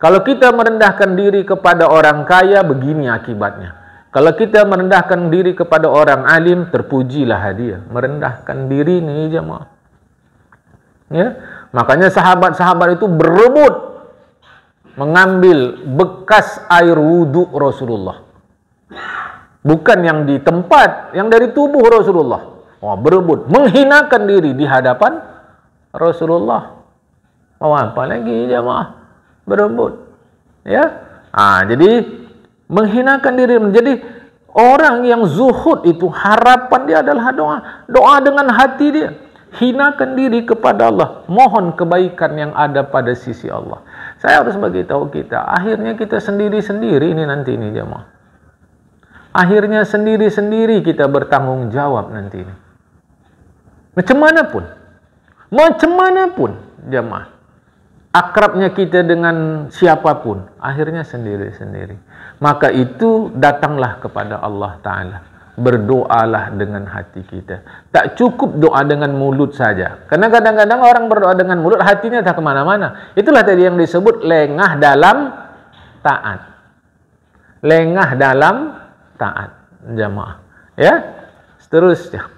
Kalau kita merendahkan diri kepada orang kaya, begini akibatnya. Kalau kita merendahkan diri kepada orang alim, terpujilah dia. Merendahkan diri ni jemaah. Ya, makanya sahabat-sahabat itu berebut mengambil bekas air wudhu Rasulullah. Bukan yang di tempat, yang dari tubuh Rasulullah. Oh, berebut, menghinakan diri di hadapan Rasulullah. Oh, apa lagi jemaah? Berebut. Ya. Jadi menghinakan diri. Jadi orang yang zuhud itu harapan dia adalah doa. Doa dengan hati dia. Hinakan diri kepada Allah. Mohon kebaikan yang ada pada sisi Allah. Saya harus beritahu kita, akhirnya kita sendiri-sendiri ini nanti ini jemaah. Akhirnya sendiri-sendiri kita bertanggung jawab nanti ini. Macam mana pun jemaah. Akrabnya kita dengan siapapun, akhirnya sendiri-sendiri. Maka itu datanglah kepada Allah Ta'ala. Berdoalah dengan hati kita. Tak cukup doa dengan mulut saja. Karena kadang-kadang orang berdoa dengan mulut, hatinya tak kemana-mana. Itulah tadi yang disebut lengah dalam taat. Lengah dalam taat, jamaah. Ya, seterusnya.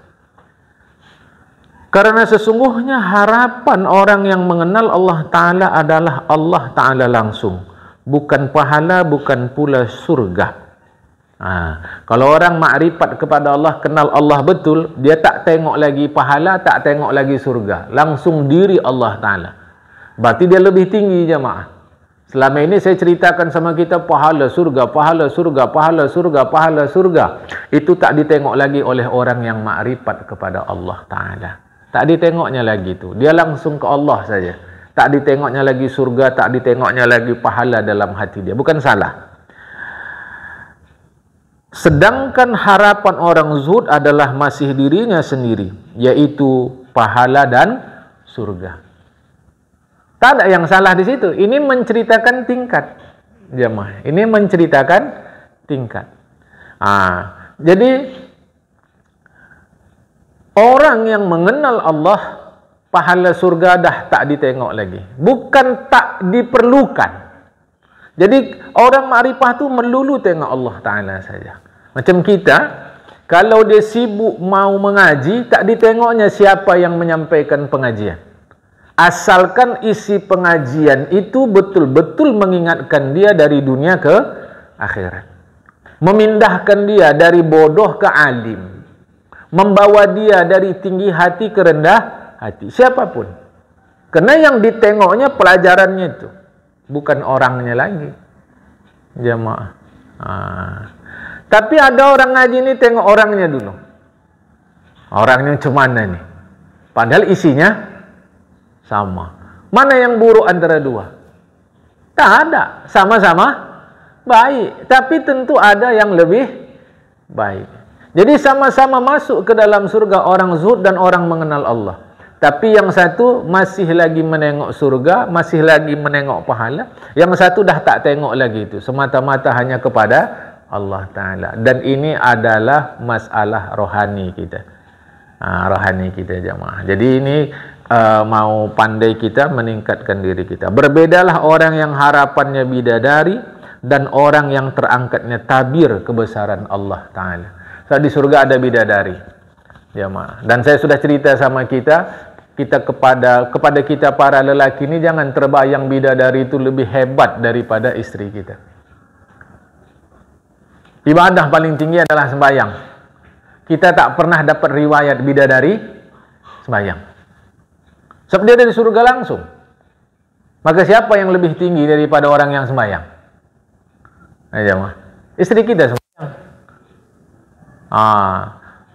Karena sesungguhnya harapan orang yang mengenal Allah Ta'ala adalah Allah Ta'ala langsung. Bukan pahala, bukan pula surga. Kalau orang makrifat kepada Allah, kenal Allah betul, dia tak tengok lagi pahala, tak tengok lagi surga. Langsung diri Allah Ta'ala. Berarti dia lebih tinggi jemaah. Selama ini saya ceritakan sama kita pahala surga, pahala surga, pahala surga, pahala surga. Itu tak ditengok lagi oleh orang yang makrifat kepada Allah Ta'ala. Tak ditengoknya lagi itu. Dia langsung ke Allah saja. Tak ditengoknya lagi surga, tak ditengoknya lagi pahala dalam hati dia. Bukan salah. Sedangkan harapan orang zuhud adalah masih dirinya sendiri, yaitu pahala dan surga. Tak ada yang salah di situ. Ini menceritakan tingkat. Jemaah. Ini menceritakan tingkat. Jadi orang yang mengenal Allah, pahala surga dah tak ditengok lagi. Bukan tak diperlukan. Jadi orang makrifah tu melulu tengok Allah Ta'ala saja. Macam kita, kalau dia sibuk mau mengaji, tak ditengoknya siapa yang menyampaikan pengajian. Asalkan isi pengajian itu betul-betul mengingatkan dia dari dunia ke akhirat. Memindahkan dia dari bodoh ke alim. Membawa dia dari tinggi hati ke rendah hati. Siapapun. Karena yang ditengoknya pelajarannya itu. Bukan orangnya lagi. Jemaah. Tapi ada orang ngaji ini tengok orangnya dulu. Orangnya macam mana ni? Padahal isinya sama. Mana yang buruk antara dua? Tak ada. Sama-sama baik. Tapi tentu ada yang lebih baik. Jadi sama-sama masuk ke dalam surga orang zuhud dan orang mengenal Allah. Tapi yang satu masih lagi menengok surga, masih lagi menengok pahala. Yang satu dah tak tengok lagi itu. Semata-mata hanya kepada Allah Ta'ala. Dan ini adalah masalah rohani kita. Rohani kita jemaah. Jadi ini mau pandai kita meningkatkan diri kita. Berbedalah orang yang harapannya bidadari dan orang yang terangkatnya tabir kebesaran Allah Ta'ala. So, di surga ada bidadari. Jemaah. Dan saya sudah cerita sama kita kepada kita para lelaki ini, jangan terbayang bidadari itu lebih hebat daripada istri kita. Ibadah paling tinggi adalah sembahyang. Kita tak pernah dapat riwayat bidadari sembahyang. Sebab dia dari surga langsung. Maka siapa yang lebih tinggi daripada orang yang sembahyang? Istri kita sembahyang.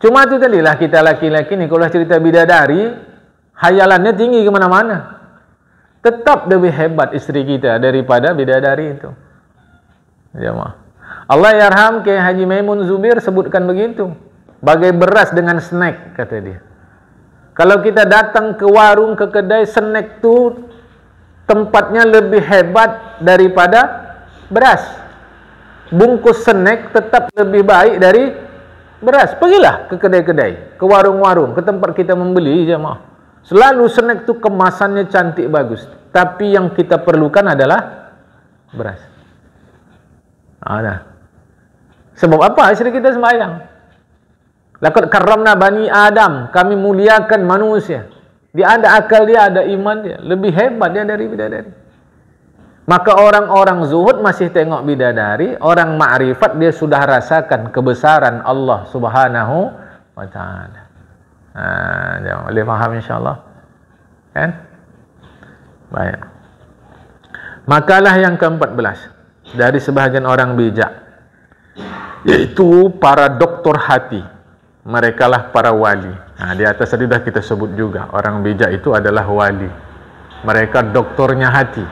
Cuma itu tadilah kita laki-laki ni, kalau cerita bidadari, hayalannya tinggi ke mana-mana. Tetap lebih hebat istri kita daripada bidadari itu. Allah yarham Kiai Haji Maimun Zubir sebutkan begitu. Bagai beras dengan snack, kata dia. Kalau kita datang ke warung, ke kedai, snack tu tempatnya lebih hebat daripada beras. Bungkus snack tetap lebih baik dari beras. Pergilah ke kedai-kedai, ke warung-warung, ke tempat kita membeli jemaah. Selalu snack tu kemasannya cantik bagus. Tapi yang kita perlukan adalah beras. Nah. Sebab apa istri kita sembahyang? Laqad karramna bani Adam, kami muliakan manusia. Dia ada akal, dia ada iman, dia lebih hebat dia dari bidadari. Maka orang-orang zuhud masih tengok bidadari, orang ma'rifat dia sudah rasakan kebesaran Allah Subhanahu wa taala. Jangan boleh faham insya-Allah. Kan? Baik. Makalah yang ke-14 dari sebahagian orang bijak, yaitu para doktor hati. Mereka lah para wali. Di atas tadi dah kita sebut juga, orang bijak itu adalah wali. Mereka doktornya hati.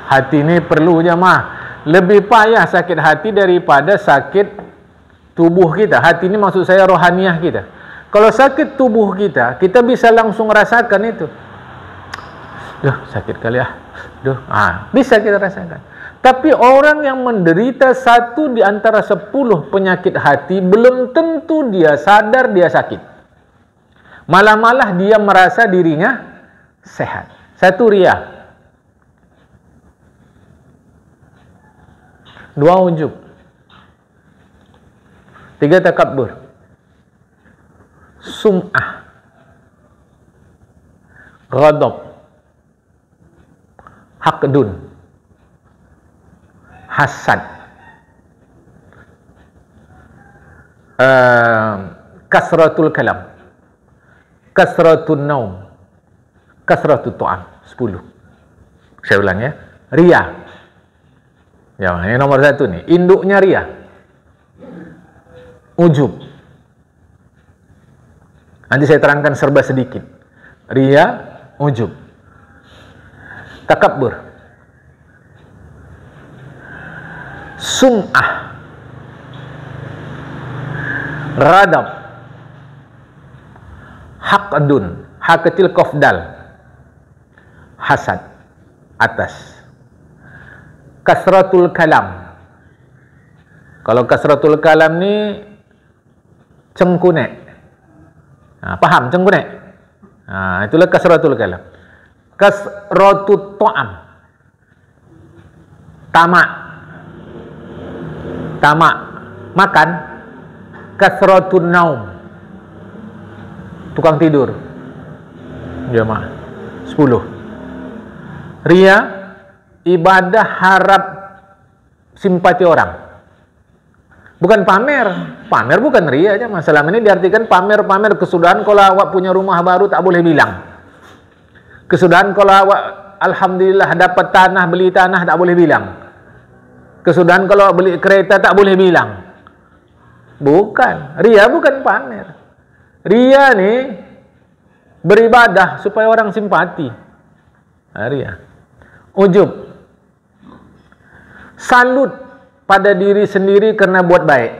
Hati ini perlu jemaah. Lebih payah sakit hati daripada sakit tubuh kita. Hati ini maksud saya rohaniah kita. Kalau sakit tubuh kita, kita bisa langsung rasakan itu. Duh, sakit kali ah. Duh, bisa kita rasakan. Tapi orang yang menderita 1 di antara 10 penyakit hati, belum tentu dia sadar dia sakit. Malah dia merasa dirinya sehat. 1 riya. 2 ujub. 3 takabbur. Sum'ah. Ghadab. Haqdun. Hasad. Kasratul kalam. Kasratul naum. Kasratul tu'am. 10. Saya ulang ya. Riya. Ya, ini nomor 1 nih. Induknya riya. Ujub. Nanti saya terangkan serba sedikit. Riya, ujub. Takabbur. Sum'ah. Radab. Haqdun. Haqatil kofdal. Hasad. Atas. Kasratul kalam. Kalau kasratul kalam ni cengkunek. Paham cengkunek? Itulah kasratul kalam. Kasratul ta'am. Tamak makan. Kasratun naum, tukang tidur. Jemaah 10. Riya, ibadah harap simpati orang, bukan pamer. Pamer bukan riya aja. Masalah ini diartikan pamer kesudahan. Kalau awak punya rumah baru tak boleh bilang. Kesudahan kalau awak alhamdulillah dapat tanah, beli tanah, tak boleh bilang. Kesudahan kalau beli kereta tak boleh bilang. Bukan. Riya bukan pamer. Riya ni beribadah supaya orang simpati. Riya. Ujub. Salut pada diri sendiri kerana buat baik.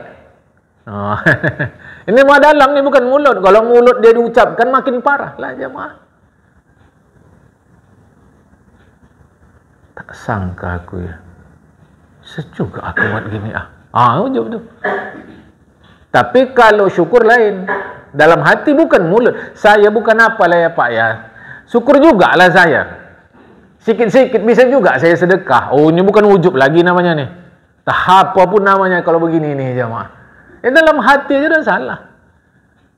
Ini mah dalam ni, bukan mulut. Kalau mulut dia diucapkan makin parah lah jemaah. Tak sangka aku ya. Sejuga aku buat gini ujub tu. Tapi kalau syukur lain, dalam hati bukan mulut. Saya bukan apalah ya Pak ya. Syukur juga lah saya. Sikit-sikit bisa juga saya sedekah. Ini bukan ujub lagi namanya nih. Tak apa pun namanya kalau begini nih jemaah. Dalam hati aja dah salah.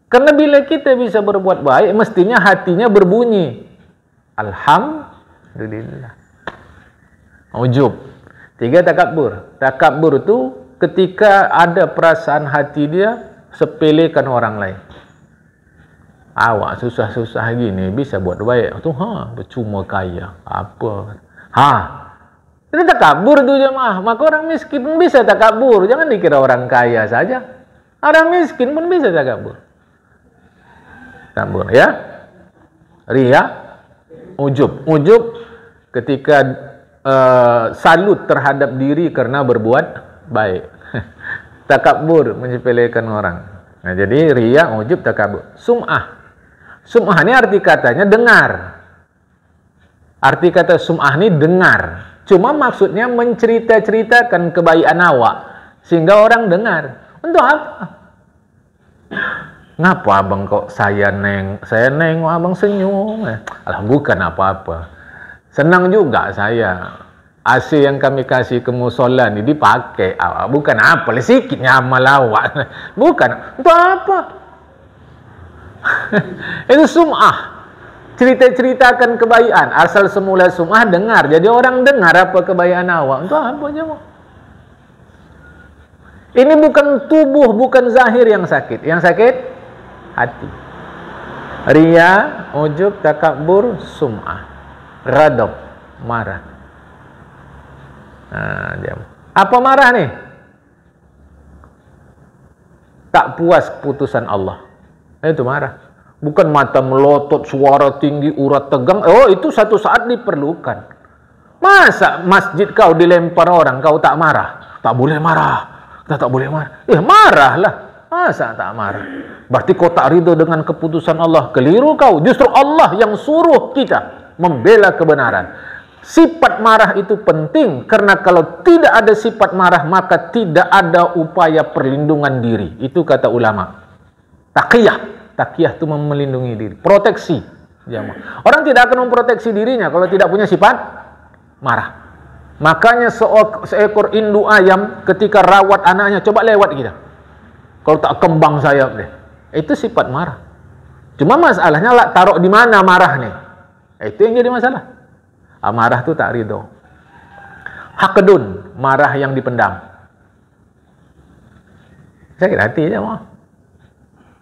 Karena bila kita bisa berbuat baik, mestinya hatinya berbunyi alhamdulillah. Ujub. 3 takabbur. Takabbur tu ketika ada perasaan hati dia sepelekan orang lain. Awak susah-susah gini bisa buat baik. Tu percuma kaya. Apa? Itu takabur tu jemaah. Maka orang miskin pun bisa takabur. Jangan dikira orang kaya saja. Orang miskin pun bisa takabur. Takabur ya. Riya, ujub. Ujub ketika salut terhadap diri karena berbuat baik. Takabur menyepelekan orang. Jadi riya, ujub, takabur. Sum'ah. Sum'ah ni arti katanya dengar. Arti kata sum'ah ni dengar. Cuma maksudnya mencerita-ceritakan kebaikan awak sehingga orang dengar. Untuk apa? Ngapa abang kok saya nengok abang senyum? Alah, bukan apa-apa. Senang juga saya. AC yang kami kasih ke musola ni dipakai awak. Bukan apa, sikitnya amal awak. Bukan. Untuk apa? Itu sum'ah. Cerita-ceritakan kebaikan. Asal semula sum'ah dengar. Jadi orang dengar apa kebaikan awak. Untuk apa jemaah? Ini bukan tubuh, bukan zahir yang sakit. Yang sakit hati. Riya, ujub, takabur, sum'ah. Ghadab, marah. Nah, apa marah nih? Tak puas keputusan Allah. Itu marah. Bukan mata melotot, suara tinggi, urat tegang. Oh, itu satu saat diperlukan. Masa masjid kau dilempar orang, kau tak marah? Tak boleh marah. Tak boleh marah. Marahlah. Masa tak marah? Berarti kau tak ridho dengan keputusan Allah. Keliru kau. Justru Allah yang suruh kita membela kebenaran. Sifat marah itu penting. Karena kalau tidak ada sifat marah, maka tidak ada upaya perlindungan diri. Itu kata ulama. Taqiyah. Taqiyah itu melindungi diri. Proteksi. Orang tidak akan memproteksi dirinya kalau tidak punya sifat marah. Makanya seekor induk ayam ketika rawat anaknya, coba lewat kita. Kalau tak kembang sayap deh. Itu sifat marah. Cuma masalahnya lah taruh di mana marah nih. Itu yang jadi masalah. Marah tu tak ridho. Haqdun, marah yang dipendam. Sakit hati je mah.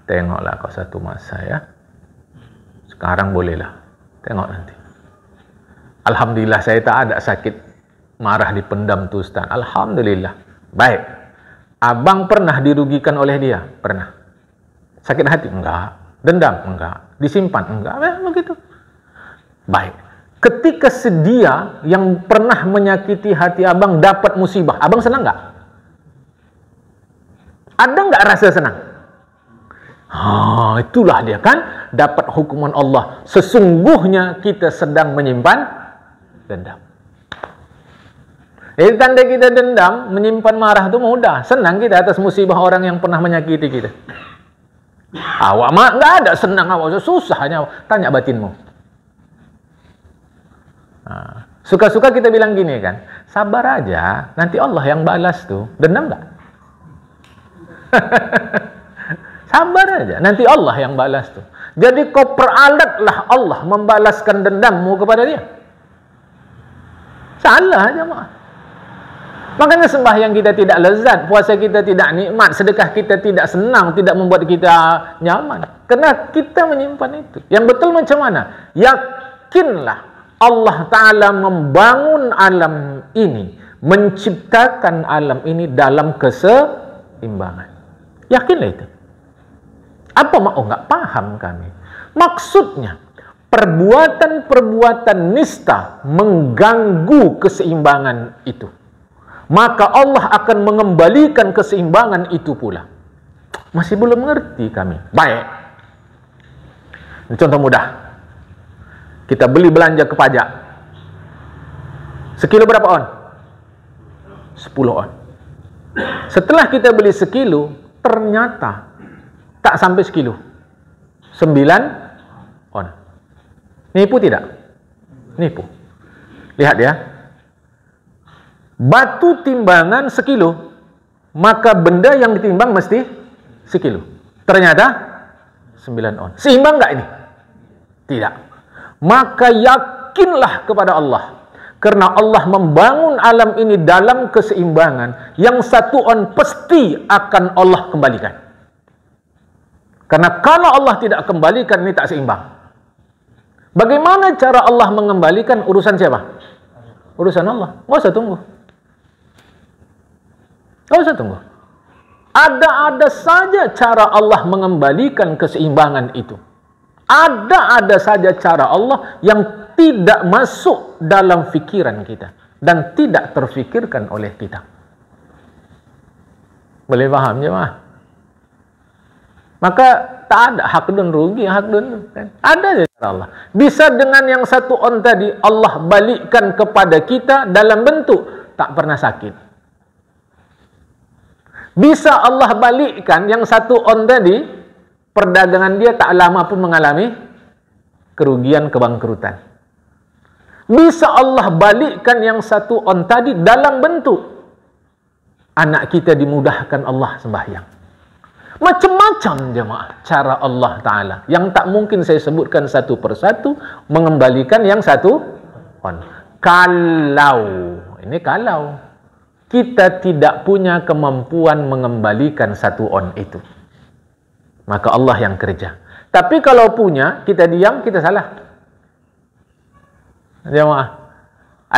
Tengoklah kau satu masa ya. Sekarang bolehlah. Tengok nanti. Alhamdulillah saya tak ada sakit marah dipendam tu Ustaz. Alhamdulillah. Baik. Abang pernah dirugikan oleh dia? Pernah. Sakit hati? Enggak. Dendam? Enggak. Disimpan? Enggak. Begitu. Baik. Ketika sedia yang pernah menyakiti hati abang dapat musibah, abang senang enggak? Ada enggak rasa senang? Itulah dia kan dapat hukuman Allah. Sesungguhnya kita sedang menyimpan dendam. Jadi tanda kita dendam, menyimpan marah itu mudah. Senang kita atas musibah orang yang pernah menyakiti kita. Awak mah enggak ada senang awak, susahnya. Tanya batinmu. Suka-suka kita bilang gini kan, sabar aja, nanti Allah yang balas tuh. Dendam enggak? Sabar aja, nanti Allah yang balas tuh. Jadi kau peralatlah Allah membalaskan dendammu kepada dia. Salah aja mah. Makanya sembahyang kita tidak lezat, puasa kita tidak nikmat, sedekah kita tidak senang, tidak membuat kita nyaman. Karena kita menyimpan itu. Yang betul macam mana? Yakinlah Allah Ta'ala membangun alam ini, menciptakan alam ini dalam keseimbangan. Yakinlah itu. Apa mau? Enggak paham kami. Maksudnya, perbuatan-perbuatan nista mengganggu keseimbangan itu. Maka Allah akan mengembalikan keseimbangan itu pula. Masih belum mengerti kami. Baik. Ini contoh mudah. Kita beli belanja ke pajak. Sekilo berapa on? 10 on. Setelah kita beli sekilo, ternyata tak sampai sekilo. 9 on. Nipu tidak? Nipu. Lihat ya. Batu timbangan sekilo, maka benda yang ditimbang mesti sekilo. Ternyata 9 on. Seimbang enggak ini? Tidak. Maka yakinlah kepada Allah. Karena Allah membangun alam ini dalam keseimbangan. Yang 1 on pasti akan Allah kembalikan. Karena kalau Allah tidak kembalikan, ini tak seimbang. Bagaimana cara Allah mengembalikan? Urusan siapa? Urusan Allah. Nggak usah tunggu. Nggak usah tunggu. Ada-ada saja cara Allah mengembalikan keseimbangan itu. Ada saja cara Allah yang tidak masuk dalam fikiran kita. Dan tidak terfikirkan oleh kita. Boleh paham jemaah? Maka tak ada hak dan rugi, hak dan kan? Ada saja cara Allah. Bisa dengan yang 1 on tadi, Allah balikkan kepada kita dalam bentuk tak pernah sakit. Bisa Allah balikkan yang 1 on tadi, perdagangan dia tak lama pun mengalami kerugian, kebangkrutan. Bisa Allah balikkan yang satu on tadi dalam bentuk anak kita dimudahkan Allah sembahyang. Macam-macam jemaah cara Allah Ta'ala yang tak mungkin saya sebutkan satu persatu, mengembalikan yang satu on. Kalau kita tidak punya kemampuan mengembalikan satu on itu, maka Allah yang kerja. Tapi kalau punya, kita diam, kita salah. Jemaah,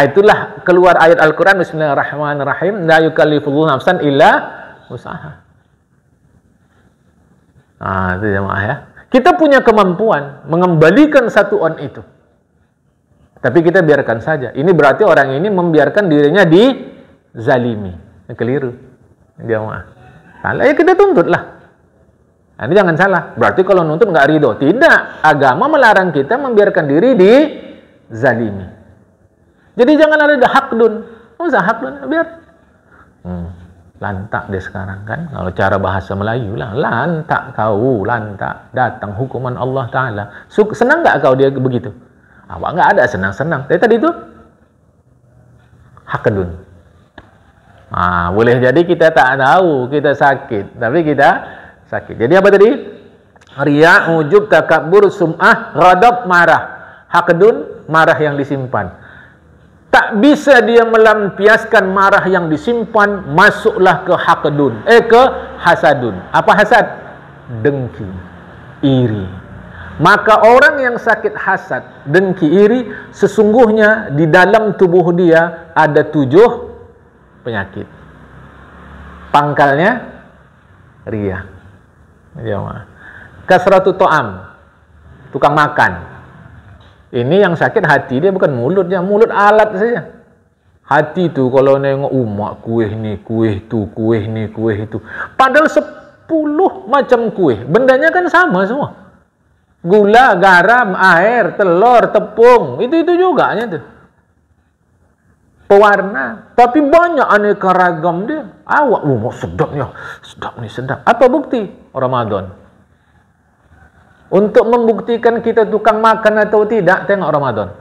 itulah keluar ayat Al-Quran, Bismillahirrahmanirrahim, la yukallifullahu nafsan illa usaha. Itu jemaah ya. Kita punya kemampuan mengembalikan satu on itu, tapi kita biarkan saja. Ini berarti orang ini membiarkan dirinya dizalimi. Keliru. Jemaah. Salah ya kita tuntutlah. Ini jangan salah. Berarti kalau nuntut nggak ridho. Tidak. Agama melarang kita membiarkan diri dizalimi. Jadi jangan ada hakdun. Nggak usah hakdun. Biar. Lantak dia sekarang kan. Kalau cara bahasa Melayu lah. Lantak kau. Lantak. Datang hukuman Allah Ta'ala. Senang nggak kau dia begitu? Awak nggak ada senang-senang. Tadi itu hakdun. Boleh jadi kita tak tahu. Kita sakit. Tapi kita sakit. Jadi apa tadi? Riya, ujub, takabur, sum'ah, ghadab, marah. Hakdun, marah yang disimpan. Tak bisa dia melampiaskan marah yang disimpan, masuklah ke hakdun, ke hasadun. Apa hasad? Dengki, iri. Maka orang yang sakit hasad, dengki, iri, sesungguhnya di dalam tubuh dia ada 7 penyakit. Pangkalnya riya. Kasratu to'am, tukang makan. Ini yang sakit hati dia, bukan mulutnya. Mulut alat saja. Hati tu kalau nengok umak, kuih ni, kuih tu, kuih ni, kuih itu. Padahal 10 macam kuih. Bendanya kan sama semua. Gula, garam, air, telur, tepung. Itu juga tu. Pewarna. Tapi banyak aneka ragam dia. Awak, sedapnya. Sedap ni, sedap. Apa bukti? Ramadan. Untuk membuktikan kita tukang makan atau tidak, tengok Ramadan.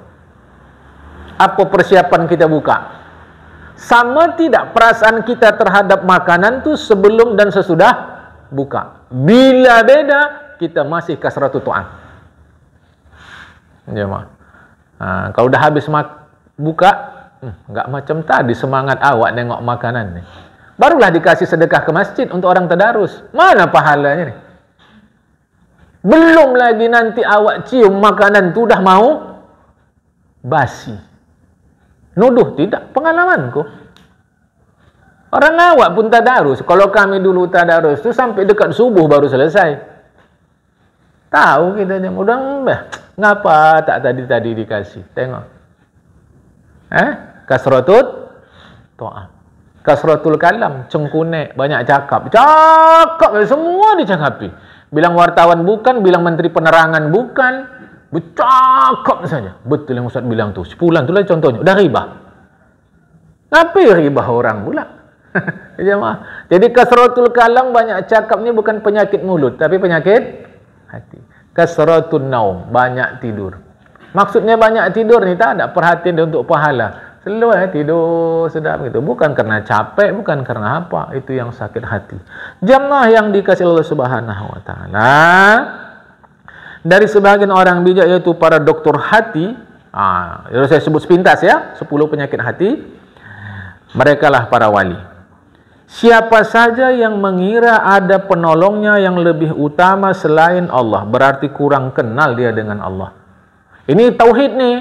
Apa persiapan kita buka? Sama tidak perasaan kita terhadap makanan tu sebelum dan sesudah buka? Bila beda, kita masih kasratu tu'am. Kalau dah habis buka, enggak macam tadi semangat awak nengok makanan ni. Barulah dikasih sedekah ke masjid untuk orang tadarus. Mana pahalanya ni? Belum lagi nanti awak cium makanan tu dah mau basi. Nuduh tidak, pengalamanku. Orang awak pun tadarus. Kalau kami dulu tadarus tu sampai dekat subuh baru selesai. Tahu kita je mudah. Ngapa tak tadi dikasih? Tengok. Kasratut to'am. Kasratul kalam, cengkunek, banyak cakap. Cakap semua dicakapi. Bilang wartawan bukan, bilang menteri penerangan bukan, bercakap saja. Betul yang Ustaz bilang tu. 10 tu lah contohnya. Dah ribah. Ngapain ribah orang pula? Jadi kasratul kalam, banyak cakap ni bukan penyakit mulut, tapi penyakit hati. Kasratul naum, banyak tidur. Maksudnya banyak tidur ni tak ada perhatian dia untuk pahala. Selalu tidur sedap gitu. Bukan karena capek, bukan karena apa. Itu yang sakit hati. Jamaah yang dikasih Allah Subhanahu wa Ta'ala, dari sebagian orang bijak, yaitu para doktor hati. Saya sebut sepintas ya, 10 penyakit hati. Mereka lah para wali. Siapa saja yang mengira ada penolongnya yang lebih utama selain Allah, berarti kurang kenal dia dengan Allah. Ini tauhid nih.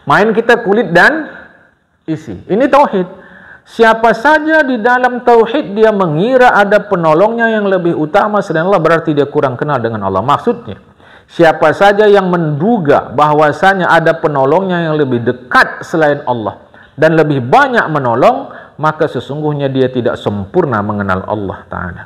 Main kita kulit dan isi. Ini tauhid. Siapa saja di dalam tauhid dia mengira ada penolongnya yang lebih utama selain Allah, berarti dia kurang kenal dengan Allah. Maksudnya, siapa saja yang menduga bahwasanya ada penolongnya yang lebih dekat selain Allah dan lebih banyak menolong, maka sesungguhnya dia tidak sempurna mengenal Allah Ta'ala.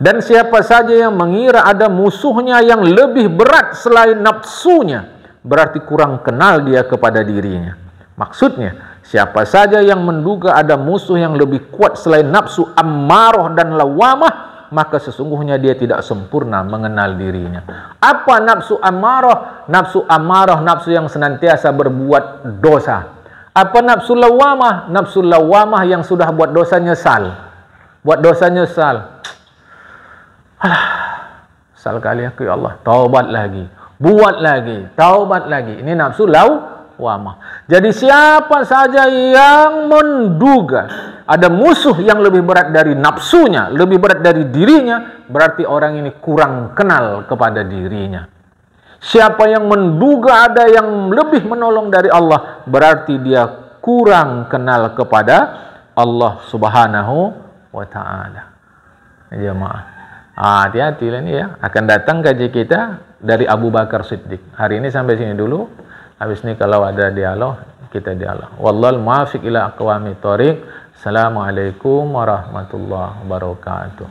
Dan siapa saja yang mengira ada musuhnya yang lebih berat selain nafsunya, berarti kurang kenal dia kepada dirinya. Maksudnya, siapa saja yang menduga ada musuh yang lebih kuat selain nafsu ammarah dan lawamah, maka sesungguhnya dia tidak sempurna mengenal dirinya. Apa nafsu amarah? Nafsu amarah, nafsu yang senantiasa berbuat dosa. Apa nafsu lawamah? Nafsu lawamah yang sudah buat dosa nyesal. Buat dosa nyesal. Alah, sal kali aku, ya Allah, taubat lagi, buat lagi, taubat lagi. Ini nafsu lawamah. Jadi siapa saja yang menduga ada musuh yang lebih berat dari nafsunya, lebih berat dari dirinya, berarti orang ini kurang kenal kepada dirinya. Siapa yang menduga ada yang lebih menolong dari Allah, berarti dia kurang kenal kepada Allah Subhanahu wa ta'ala. Jemaah, hati-hati lah ni ya. Akan datang kaji kita dari Abu Bakar Siddiq. Hari ini sampai sini dulu. Habis ni kalau ada dialog, kita dialog. Wallahul muwaffiq ila aqwamit thoriq. Assalamualaikum warahmatullahi wabarakatuh.